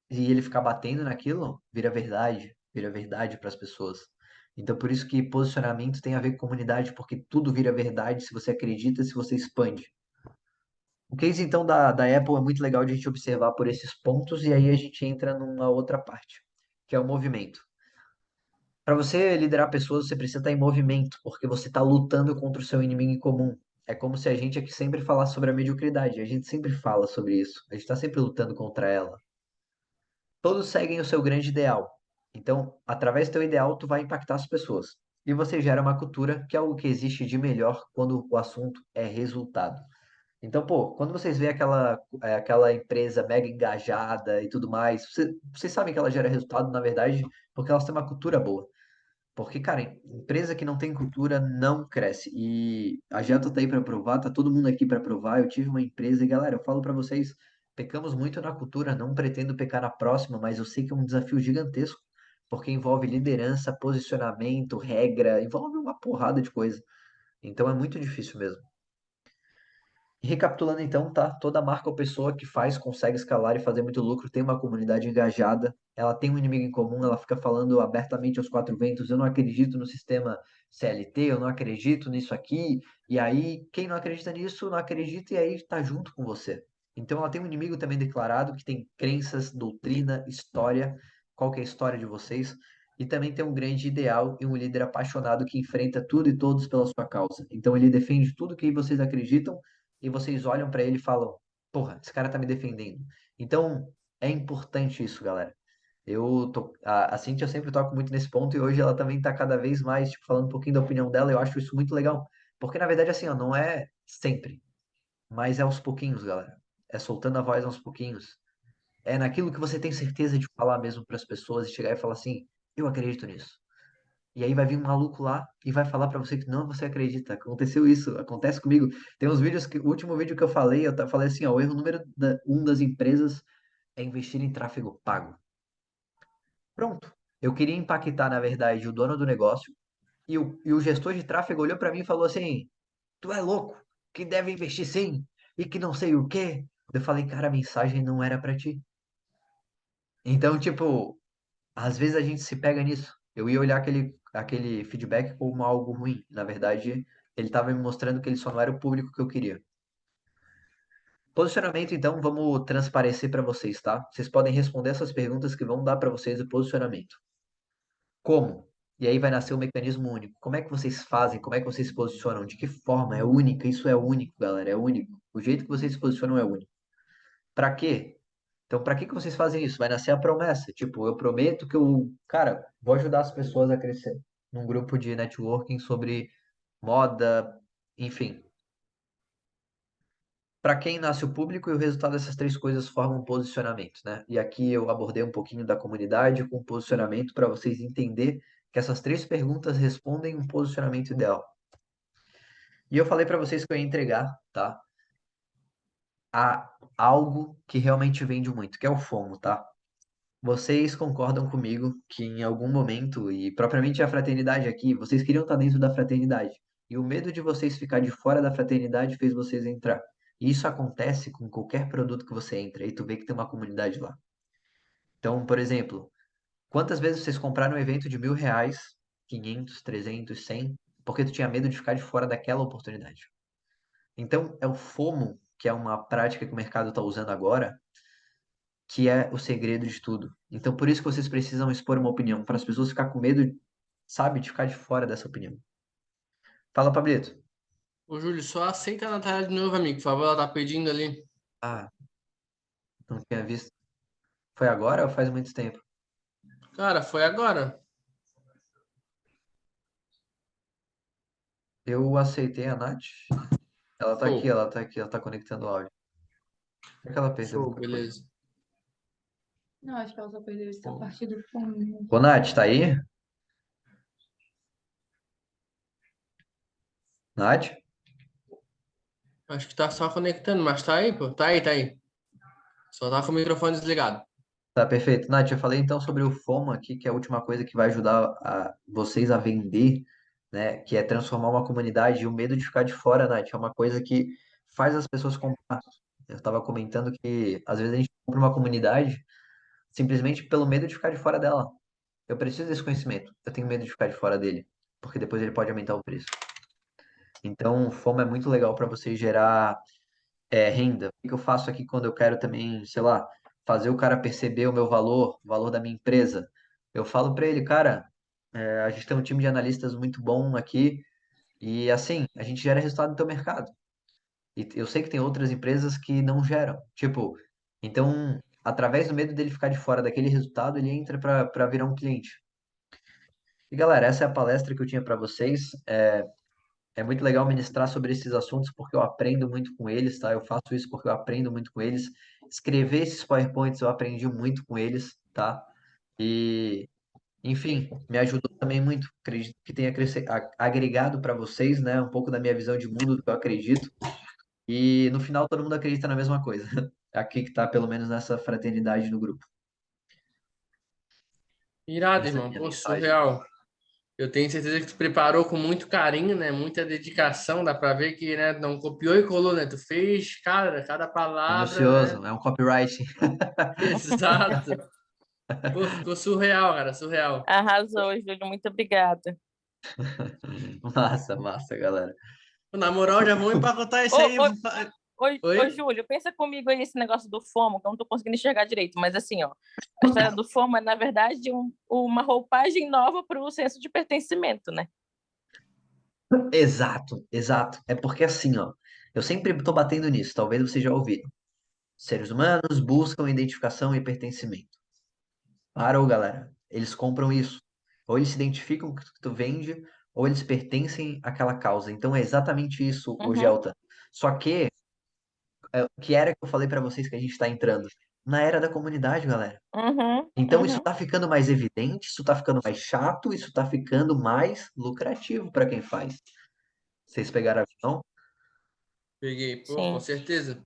e ele ficar batendo naquilo, vira verdade para as pessoas. Então, por isso que posicionamento tem a ver com comunidade, porque tudo vira verdade se você acredita, se você expande. O case, então, da Apple é muito legal de a gente observar por esses pontos, e aí a gente entra numa outra parte, que é o movimento. Para você liderar pessoas, você precisa estar em movimento, porque você está lutando contra o seu inimigo em comum. É como se a gente aqui sempre falasse sobre a mediocridade, a gente sempre fala sobre isso, a gente está sempre lutando contra ela. Todos seguem o seu grande ideal. Então, através do teu ideal, tu vai impactar as pessoas. E você gera uma cultura que é algo que existe de melhor quando o assunto é resultado. Então, pô, quando vocês veem aquela empresa mega engajada e tudo mais, vocês sabem que ela gera resultado, na verdade, porque elas têm uma cultura boa. Porque, cara, empresa que não tem cultura não cresce. E a Jeta tá aí para provar, tá todo mundo aqui para provar. Eu tive uma empresa e, galera, eu falo para vocês, pecamos muito na cultura, não pretendo pecar na próxima, mas eu sei que é um desafio gigantesco, porque envolve liderança, posicionamento, regra, envolve uma porrada de coisa. Então é muito difícil mesmo. E recapitulando então, tá? Toda marca ou pessoa que faz, consegue escalar e fazer muito lucro, tem uma comunidade engajada, ela tem um inimigo em comum, ela fica falando abertamente aos quatro ventos, eu não acredito no sistema CLT, eu não acredito nisso aqui, e aí quem não acredita nisso, não acredita e aí tá junto com você. Então ela tem um inimigo também declarado, que tem crenças, doutrina, história, qual que é a história de vocês, e também tem um grande ideal e um líder apaixonado que enfrenta tudo e todos pela sua causa. Então ele defende tudo que vocês acreditam e vocês olham para ele e falam: porra, esse cara tá me defendendo. Então, é importante isso, galera. A Cintia eu sempre toco muito nesse ponto e hoje ela também tá cada vez mais, tipo, falando um pouquinho da opinião dela. Eu acho isso muito legal. Porque, na verdade, assim, ó, não é sempre, mas é aos pouquinhos, galera. É soltando a voz aos pouquinhos. É naquilo que você tem certeza de falar mesmo para as pessoas e chegar e falar assim: eu acredito nisso. E aí vai vir um maluco lá e vai falar pra você que não, você acredita. Aconteceu isso, acontece comigo. Tem uns vídeos que, o último vídeo que eu falei, falei assim, ó, o erro número 1 das empresas é investir em tráfego pago. Pronto. Eu queria impactar, na verdade, o dono do negócio e o gestor de tráfego olhou pra mim e falou assim, tu é louco, que deve investir sim, e que não sei o quê. Eu falei, cara, a mensagem não era pra ti. Então, tipo, às vezes a gente se pega nisso. Eu ia olhar aquele feedback como algo ruim. Na verdade, ele estava me mostrando que ele só não era o público que eu queria. Posicionamento, então, vamos transparecer para vocês, tá? Vocês podem responder essas perguntas que vão dar para vocês o posicionamento. Como? E aí vai nascer um mecanismo único. Como é que vocês fazem? Como é que vocês se posicionam? De que forma? É única? Isso é único, galera. É único. O jeito que vocês se posicionam é único. Para quê? Então, para que que vocês fazem isso? Vai nascer a promessa. Tipo, eu prometo que eu, cara, vou ajudar as pessoas a crescer num grupo de networking sobre moda, enfim. Para quem nasce o público e o resultado dessas três coisas formam um posicionamento, né? E aqui eu abordei um pouquinho da comunidade com posicionamento para vocês entenderem que essas três perguntas respondem um posicionamento ideal. E eu falei para vocês que eu ia entregar, tá? A algo que realmente vende muito, que é o FOMO, tá? Vocês concordam comigo que em algum momento, e propriamente a fraternidade aqui, vocês queriam estar dentro da fraternidade. E o medo de vocês ficar de fora da fraternidade fez vocês entrar. E isso acontece com qualquer produto que você entra, e tu vê que tem uma comunidade lá. Então, por exemplo, quantas vezes vocês compraram um evento de R$ 1.000, 500, 300, 100, porque tu tinha medo de ficar de fora daquela oportunidade. Então, é o FOMO, que é uma prática que o mercado está usando agora, que é o segredo de tudo. Então, por isso que vocês precisam expor uma opinião, para as pessoas ficar com medo, sabe, de ficar de fora dessa opinião. Fala, Pablito. Ô, Júlio, só aceita a Natália de novo, amigo, por favor, ela tá pedindo ali. Ah, não tinha visto. Foi agora ou faz muito tempo? Cara, foi agora. Eu aceitei a Nath. Ela tá aqui, Show, ela tá aqui, ela tá conectando o áudio. Será que ela perdeu show, muita coisa? beleza. Não, acho que ela só perdeu essa parte do fundo. Ô, Nath, tá aí? Nath? Acho que tá só conectando, mas tá aí, pô. Tá aí, tá aí. Só tá com o microfone desligado. Tá perfeito. Nath, eu falei então sobre o FOMO aqui, que é a última coisa que vai ajudar vocês a vender, né? Que é transformar uma comunidade. E o medo de ficar de fora, Nath, é uma coisa que faz as pessoas comprar. Eu estava comentando que às vezes a gente compra uma comunidade simplesmente pelo medo de ficar de fora dela. Eu preciso desse conhecimento. Eu tenho medo de ficar de fora dele, porque depois ele pode aumentar o preço. Então, o FOMO é muito legal para você gerar renda. O que eu faço aqui quando eu quero também, sei lá, fazer o cara perceber o valor da minha empresa? Eu falo para ele, cara, a gente tem um time de analistas muito bom aqui e assim, a gente gera resultado no teu mercado. E eu sei que tem outras empresas que não geram. Tipo, então, através do medo dele ficar de fora daquele resultado, ele entra para virar um cliente. E galera, essa é a palestra que eu tinha para vocês. É muito legal ministrar sobre esses assuntos porque eu aprendo muito com eles, tá? Eu faço isso porque eu aprendo muito com eles. Escrever esses PowerPoints eu aprendi muito com eles, tá? E, enfim, me ajudou também muito. Acredito que tenha agregado para vocês, né? Um pouco da minha visão de mundo, do que eu acredito. E no final todo mundo acredita na mesma coisa. Aqui que tá, pelo menos nessa fraternidade no grupo. Irado, Essa é a irmão. minha Pô, mensagem. surreal. Eu tenho certeza que tu preparou com muito carinho, né? Muita dedicação. Dá pra ver que, né, não copiou e colou, né? Tu fez, cara, cada palavra, né? Minucioso, é um copywriting. Exato. Pô, ficou surreal, cara, surreal. Arrasou, Júlio. Muito obrigada. Massa, massa, galera. Na moral, já vamos empacotar isso Ô, aí. ô, ô, Oi? Júlio, pensa comigo aí esse negócio do FOMO, que eu não tô conseguindo enxergar direito, mas assim, ó, a história do FOMO é, na verdade, uma roupagem nova para o senso de pertencimento, né? Exato, exato. É porque assim, ó, eu sempre tô batendo nisso, talvez vocês já ouviram. Seres humanos buscam identificação e pertencimento. Parou, galera. Eles compram isso. Ou eles se identificam com o que tu vende, ou eles pertencem àquela causa. Então é exatamente isso, o Uhum, Gelta. Só que, o que era que eu falei pra vocês que a gente tá entrando? Na era da comunidade, galera. uhum, Então isso uhum. tá ficando mais evidente, isso tá ficando mais chato, isso tá ficando mais lucrativo para quem faz. Vocês pegaram a visão? Peguei, pô, com Sim. certeza.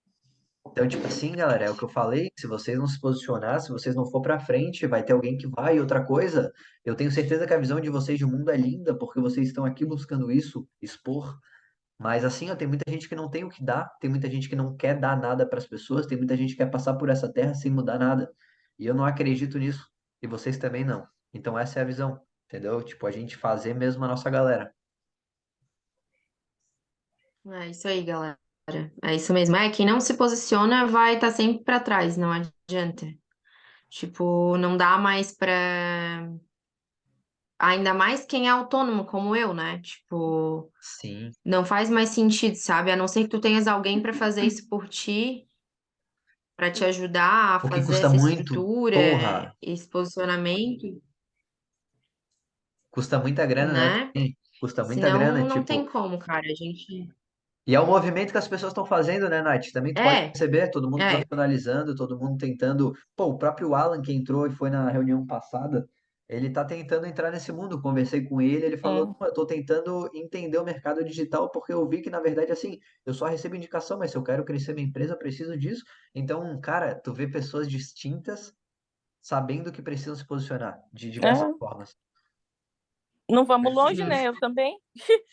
Então, tipo assim, galera, é o que eu falei, se vocês não se posicionar, se vocês não for pra frente, vai ter alguém que vai. E outra coisa, eu tenho certeza que a visão de vocês de mundo é linda, porque vocês estão aqui buscando isso, expor. Mas assim, ó, tem muita gente que não tem o que dar, tem muita gente que não quer dar nada para as pessoas, tem muita gente que quer passar por essa terra sem mudar nada. E eu não acredito nisso, e vocês também não. Então essa é a visão, entendeu? Tipo, a gente fazer mesmo a nossa galera. É isso aí, galera. É isso mesmo. É, quem não se posiciona vai estar sempre para trás, não adianta. Tipo, não dá mais para. Ainda mais quem é autônomo, como eu, né? Tipo, Sim. não faz mais sentido, sabe? A não ser que tu tenhas alguém para fazer isso por ti, para te ajudar a O que fazer custa essa muito, estrutura, porra, esse posicionamento, custa muita grana, né? né? Também. Custa muita grana, Senão não tipo. tem como, cara. A gente. E é um movimento que as pessoas estão fazendo, né, Nath? Também tu pode É, perceber, todo mundo é. profissionalizando, todo mundo tentando. Pô, o próprio Alan que entrou e foi na reunião passada, ele tá tentando entrar nesse mundo. Conversei com ele falou: Sim. "Não, eu tô tentando entender o mercado digital, porque eu vi que, na verdade, assim, eu só recebo indicação, mas se eu quero crescer minha empresa, eu preciso disso." Então, cara, tu vê pessoas distintas sabendo que precisam se posicionar de diversas É. formas. Não vamos longe, né? Eu também.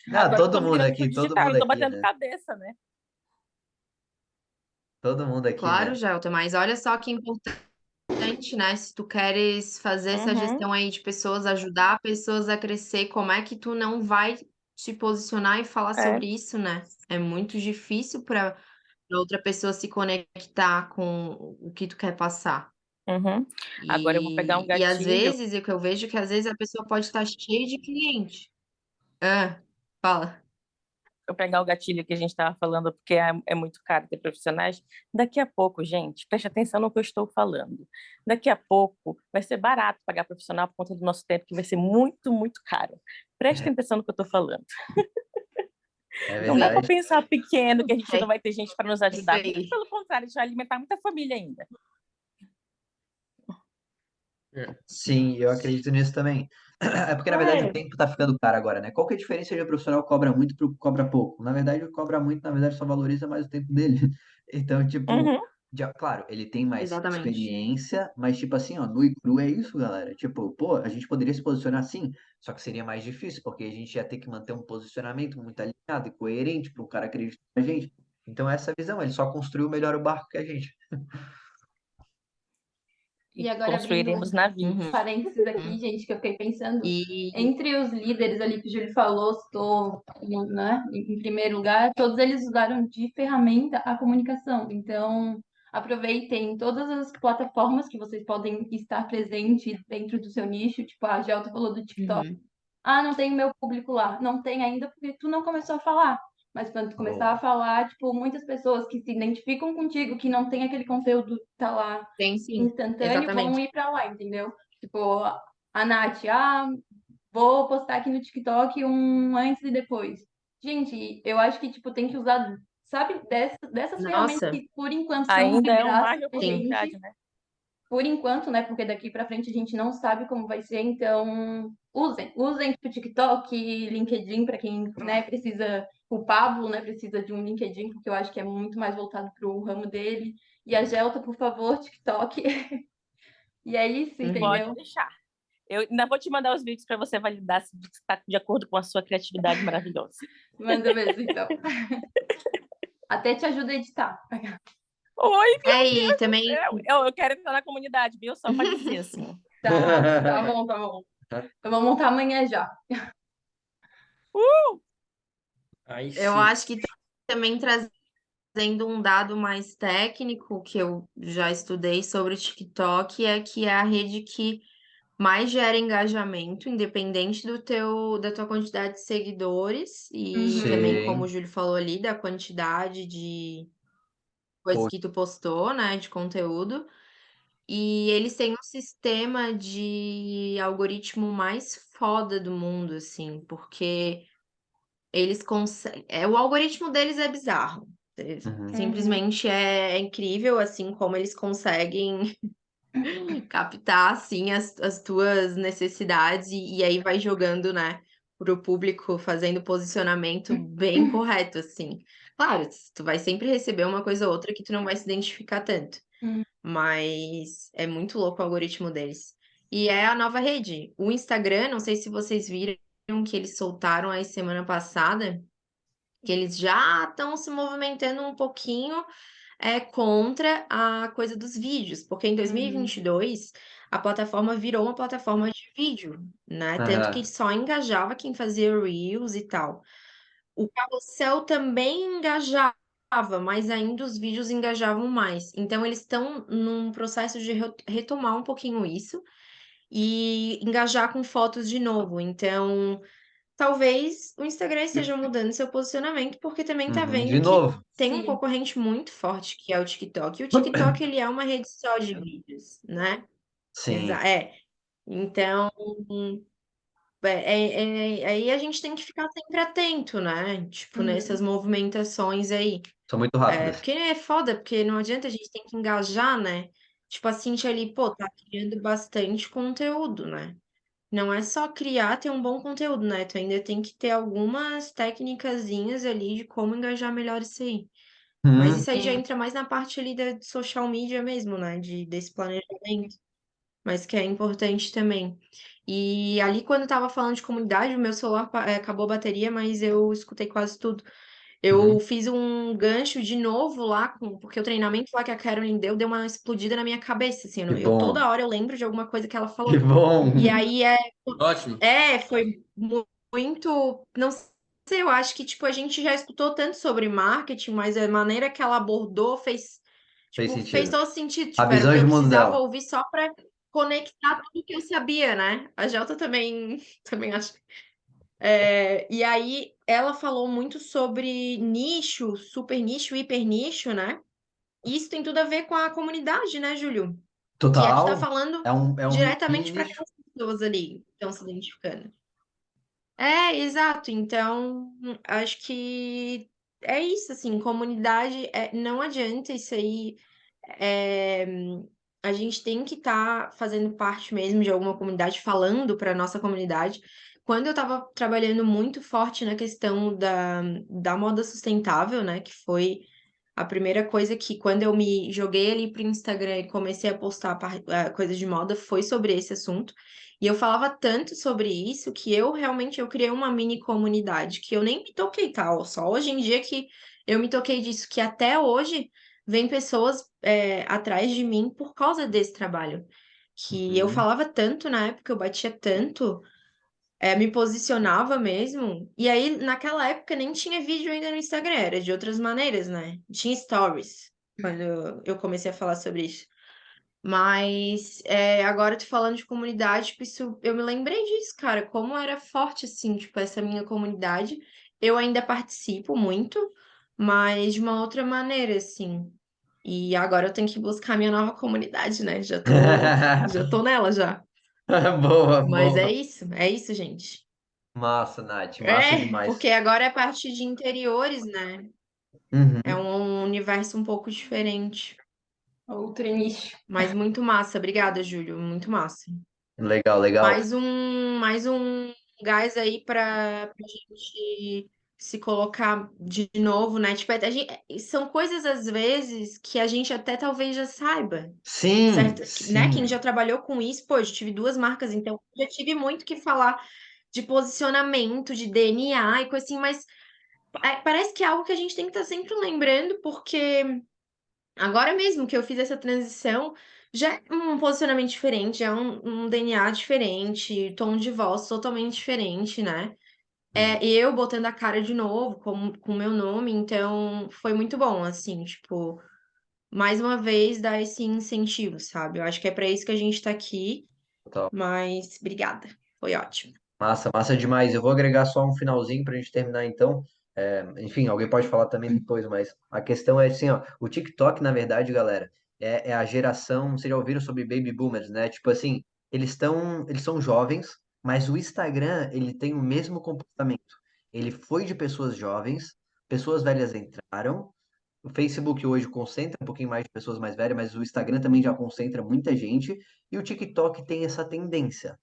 Não, Agora todo estou mundo migrando para o aqui, todo digital e mundo estou aqui, batendo né? cabeça, né? Todo mundo aqui, Claro, né? Gelton, mas olha só que importante, né? Se tu queres fazer essa Uhum. gestão aí de pessoas, ajudar pessoas a crescer, como é que tu não vai se posicionar e falar É. sobre isso, né? É muito difícil para outra pessoa se conectar com o que tu quer passar. Uhum. Agora eu vou pegar um E às gatilho. vezes, o que eu vejo é que às vezes a pessoa pode estar cheia de cliente. Ah, fala. Eu pegar o gatilho que a gente estava falando, porque é muito caro ter profissionais. Daqui a pouco, gente, preste atenção no que eu estou falando. Daqui a pouco vai ser barato pagar profissional por conta do nosso tempo, que vai ser muito, muito caro. Prestem atenção no que eu estou falando. É Não dá para verdade. pensar pequeno, que a gente É não vai ter gente para nos isso ajudar. Muito aí. pelo contrário, a gente vai alimentar muita família ainda. Sim, eu acredito nisso também. É porque, na verdade, o É. tempo tá ficando caro agora, né? Qual que é a diferença de um profissional que cobra muito pro que cobra pouco? Na verdade, o que cobra muito, na verdade, só valoriza mais o tempo dele. Então, tipo, Uhum. claro, ele tem mais Exatamente. experiência, mas, tipo assim, ó, nu e cru é isso, galera. Tipo, pô, a gente poderia se posicionar assim, só que seria mais difícil, porque a gente ia ter que manter um posicionamento muito alinhado e coerente para um cara acreditar na gente. Então, essa é a visão, ele só construiu melhor o barco que a gente. E E agora abrindo construiremos navios. Uhum. parênteses aqui, gente, que eu fiquei pensando, E entre os líderes ali que o Júlio falou, citou, né, em primeiro lugar, todos eles usaram de ferramenta a comunicação. Então, aproveitem todas as plataformas que vocês podem estar presentes dentro do seu nicho, tipo a Gelta falou do TikTok. uhum. Ah, não tem o meu público lá. Não tem ainda porque tu não começou a falar. Mas quando tu começar a Boa. falar, tipo, muitas pessoas que se identificam contigo, que não tem aquele conteúdo que tá lá Tem sim, instantâneo, vão exatamente. ir pra lá, entendeu? Tipo, a Nath, vou postar aqui no TikTok um antes e depois. Gente, eu acho que, tipo, tem que usar, sabe, dessas ferramentas Nossa, que por enquanto são Ainda de é um graça mar de pra sim. oportunidade, gente, né? por enquanto, né? Porque daqui pra frente a gente não sabe como vai ser, então usem tipo TikTok, LinkedIn para quem, né, precisa, o Pablo, né, precisa de um LinkedIn, porque eu acho que é muito mais voltado pro ramo dele. E a Gelta, por favor, TikTok. E é isso, Uhum. Pode entendeu? deixar. Eu ainda vou te mandar os vídeos para você validar se está de acordo com a sua criatividade maravilhosa. Manda mesmo, então. Até te ajuda a editar. Oi, É, e também eu quero entrar na comunidade, viu? Só para dizer assim. Tá bom, tá bom. Eu vou montar amanhã já. Aí eu sim. acho que também trazendo um dado mais técnico que eu já estudei sobre o TikTok é que é a rede que mais gera engajamento, independente da tua quantidade de seguidores e Uhum. também, como o Sim. Júlio falou ali, da quantidade de coisas Pô, que tu postou, né, de conteúdo. E eles têm um sistema de algoritmo mais foda do mundo, assim, porque eles conseguem. O algoritmo deles é bizarro. uhum. Uhum. Simplesmente é incrível, assim, como eles conseguem captar, assim, as tuas necessidades e aí vai jogando, né, pro público, fazendo posicionamento bem correto, assim. Claro, tu vai sempre receber uma coisa ou outra que tu não vai se identificar tanto, Uhum. mas é muito louco o algoritmo deles. E é a nova rede. O Instagram, não sei se vocês viram que eles soltaram aí semana passada, que eles já estão se movimentando um pouquinho contra a coisa dos vídeos, porque em Uhum. 2022 a plataforma virou uma plataforma de vídeo, né? Tanto que Aham. só engajava quem fazia Reels e tal. O carrossel também engajava, mas ainda os vídeos engajavam mais. Então eles estão num processo de retomar um pouquinho isso e engajar com fotos de novo. Então, talvez o Instagram esteja mudando seu posicionamento, porque também tá Uhum. vendo De que novo. tem um Sim. concorrente muito forte, que é o TikTok. E o TikTok, ele é uma rede só de vídeos, né? Sim. Então, aí a gente tem que ficar sempre atento, né? Tipo, nessas Uhum. movimentações aí. São muito rápidas. Porque é foda, porque não adianta, a gente tem que engajar, né? Tipo, a Cintia ali, pô, tá criando bastante conteúdo, né? Não é só criar, ter um bom conteúdo, né? Tu ainda tem que ter algumas técnicazinhas ali de como engajar melhor isso aí. Mas Uhum. isso aí já Sim. entra mais na parte ali da social media mesmo, né? Desse planejamento. Mas que é importante também. E ali, quando eu tava falando de comunidade, o meu celular acabou a bateria, mas eu escutei quase tudo. Eu Uhum. fiz um gancho de novo lá, porque o treinamento lá que a Carolyn deu uma explodida na minha cabeça, assim. Que Toda bom. hora eu lembro de alguma coisa que ela Que falou. E bom. aí Ótimo. foi muito. Não eu acho que, tipo, a gente já escutou tanto sobre marketing, mas a maneira que ela abordou fez Fez fez sentido. todo sentido. A Tipo, era o visão que de eu mundo precisava dela. ouvir só para conectar tudo que eu sabia, né? A Jota também, também acho. E aí, ela falou muito sobre nicho, super nicho, hiper nicho, né? E isso tem tudo a ver com a comunidade, né, Júlio? Que é tu tá Total. falando É um mini diretamente para nicho. aquelas pessoas ali que estão se identificando. Exato. Então, acho que é isso, assim, comunidade, não adianta isso aí. é, a gente tem que estar fazendo parte mesmo de alguma comunidade, falando para nossa comunidade. Quando eu estava trabalhando muito forte na questão da moda sustentável, né, que foi a primeira coisa que, quando eu me joguei ali pro Instagram e comecei a postar coisas de moda, foi sobre esse assunto. E eu falava tanto sobre isso que eu realmente eu criei uma mini comunidade que eu nem me toquei, tal. Só hoje em dia que eu me toquei disso, que até hoje vem pessoas atrás de mim por causa desse trabalho. Que eu Uhum. falava tanto na época, eu batia tanto, me posicionava mesmo. E aí, naquela época, nem tinha vídeo ainda no Instagram, era de outras maneiras, né? Tinha stories, quando eu comecei a falar sobre isso. Mas agora tô falando de comunidade, tipo, isso, eu me lembrei disso, cara, como era forte, assim, tipo, essa minha comunidade. Eu ainda participo muito, mas de uma outra maneira, assim. E agora eu tenho que buscar minha nova comunidade, né? Já tô nela já. Boa, Mas boa. é isso, gente. Massa, Nath. Massa demais. Porque agora é parte de interiores, né? É Uhum. um universo um pouco diferente. Outro nicho. Mas muito massa. Obrigada, Júlio. Muito massa. Legal, legal. Mais um gás aí pra gente se colocar de novo, né? Tipo, são coisas, às vezes, que a gente até talvez já saiba, Sim, certo? Né? Quem sim. já trabalhou com isso, pô, eu já tive 2 marcas, então já tive muito que falar de posicionamento, de DNA e coisa assim, mas parece que é algo que a gente tem que estar sempre lembrando, porque agora mesmo que eu fiz essa transição, já é um posicionamento diferente, já é um DNA diferente, tom de voz totalmente diferente, né? Uhum. E eu botando a cara de novo com o meu nome, então foi muito bom, assim, tipo, mais uma vez dar esse incentivo, sabe? Eu acho que é para isso que a gente tá aqui, Total. mas obrigada, foi ótimo. Massa, massa demais. Eu vou agregar só um finalzinho para a gente terminar então. Enfim, alguém pode falar também depois, mas a questão é assim, ó, o TikTok, na verdade, galera, é a geração, vocês já ouviram sobre baby boomers, né? Tipo assim, eles são jovens, mas o Instagram, ele tem o mesmo comportamento. Ele foi de pessoas jovens, pessoas velhas entraram. O Facebook hoje concentra um pouquinho mais de pessoas mais velhas, mas o Instagram também já concentra muita gente, e o TikTok tem essa tendência.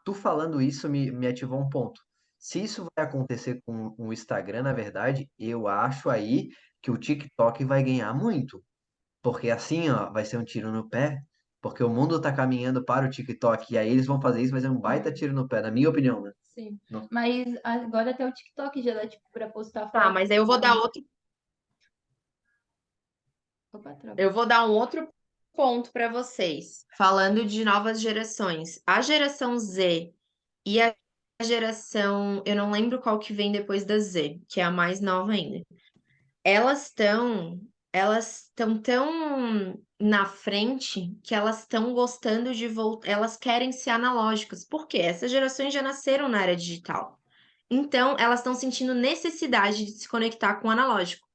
Tu falando isso me ativou um ponto. Se isso vai acontecer com o Instagram, na verdade, eu acho aí que o TikTok vai ganhar muito. Porque assim, ó, vai ser um tiro no pé, porque o mundo tá caminhando para o TikTok, e aí eles vão fazer isso, vai ser um baita tiro no pé, na minha opinião, né? Sim. Não. Mas agora até o TikTok já dá, tipo, pra postar Tá, foto. mas aí eu vou dar outro, Opa, travou. eu vou dar um outro ponto para vocês, falando de novas gerações. A geração Z e a geração, eu não lembro qual que vem depois da Z, que é a mais nova ainda. Elas estão tão na frente que elas estão gostando de voltar, elas querem ser analógicas. Por quê? Essas gerações já nasceram na era digital. Então, elas estão sentindo necessidade de se conectar com o analógico.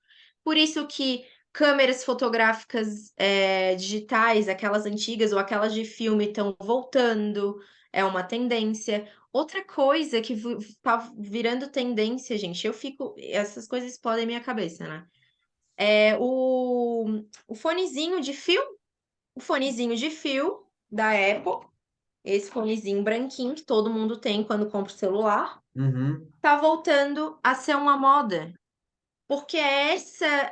Por isso que câmeras fotográficas digitais, aquelas antigas ou aquelas de filme, estão voltando, é uma tendência. Outra coisa que tá virando tendência, gente, essas coisas explodem minha cabeça, né? É o fonezinho de fio, o fonezinho de fio da Apple, esse fonezinho branquinho que todo mundo tem quando compra o celular, Uhum. tá voltando a ser uma moda. Porque é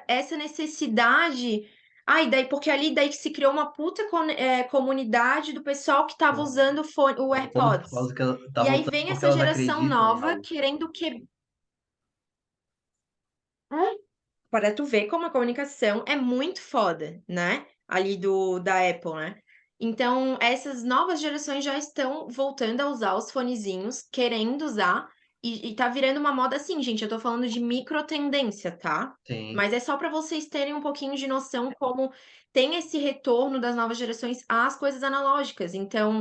essa necessidade. Ai, daí, porque ali daí que se criou uma puta comunidade do pessoal que tava usando o Voltando por AirPods. causa que ela tá E aí voltando vem porque essa elas geração acreditam em nova algo. querendo para tu ver como a comunicação é muito foda, né? Ali da Apple, né? Então, essas novas gerações já estão voltando a usar os fonezinhos, querendo usar, E tá virando uma moda assim, gente. Eu tô falando de micro tendência, tá? Sim. Mas é só para vocês terem um pouquinho de noção como tem esse retorno das novas gerações às coisas analógicas. Então,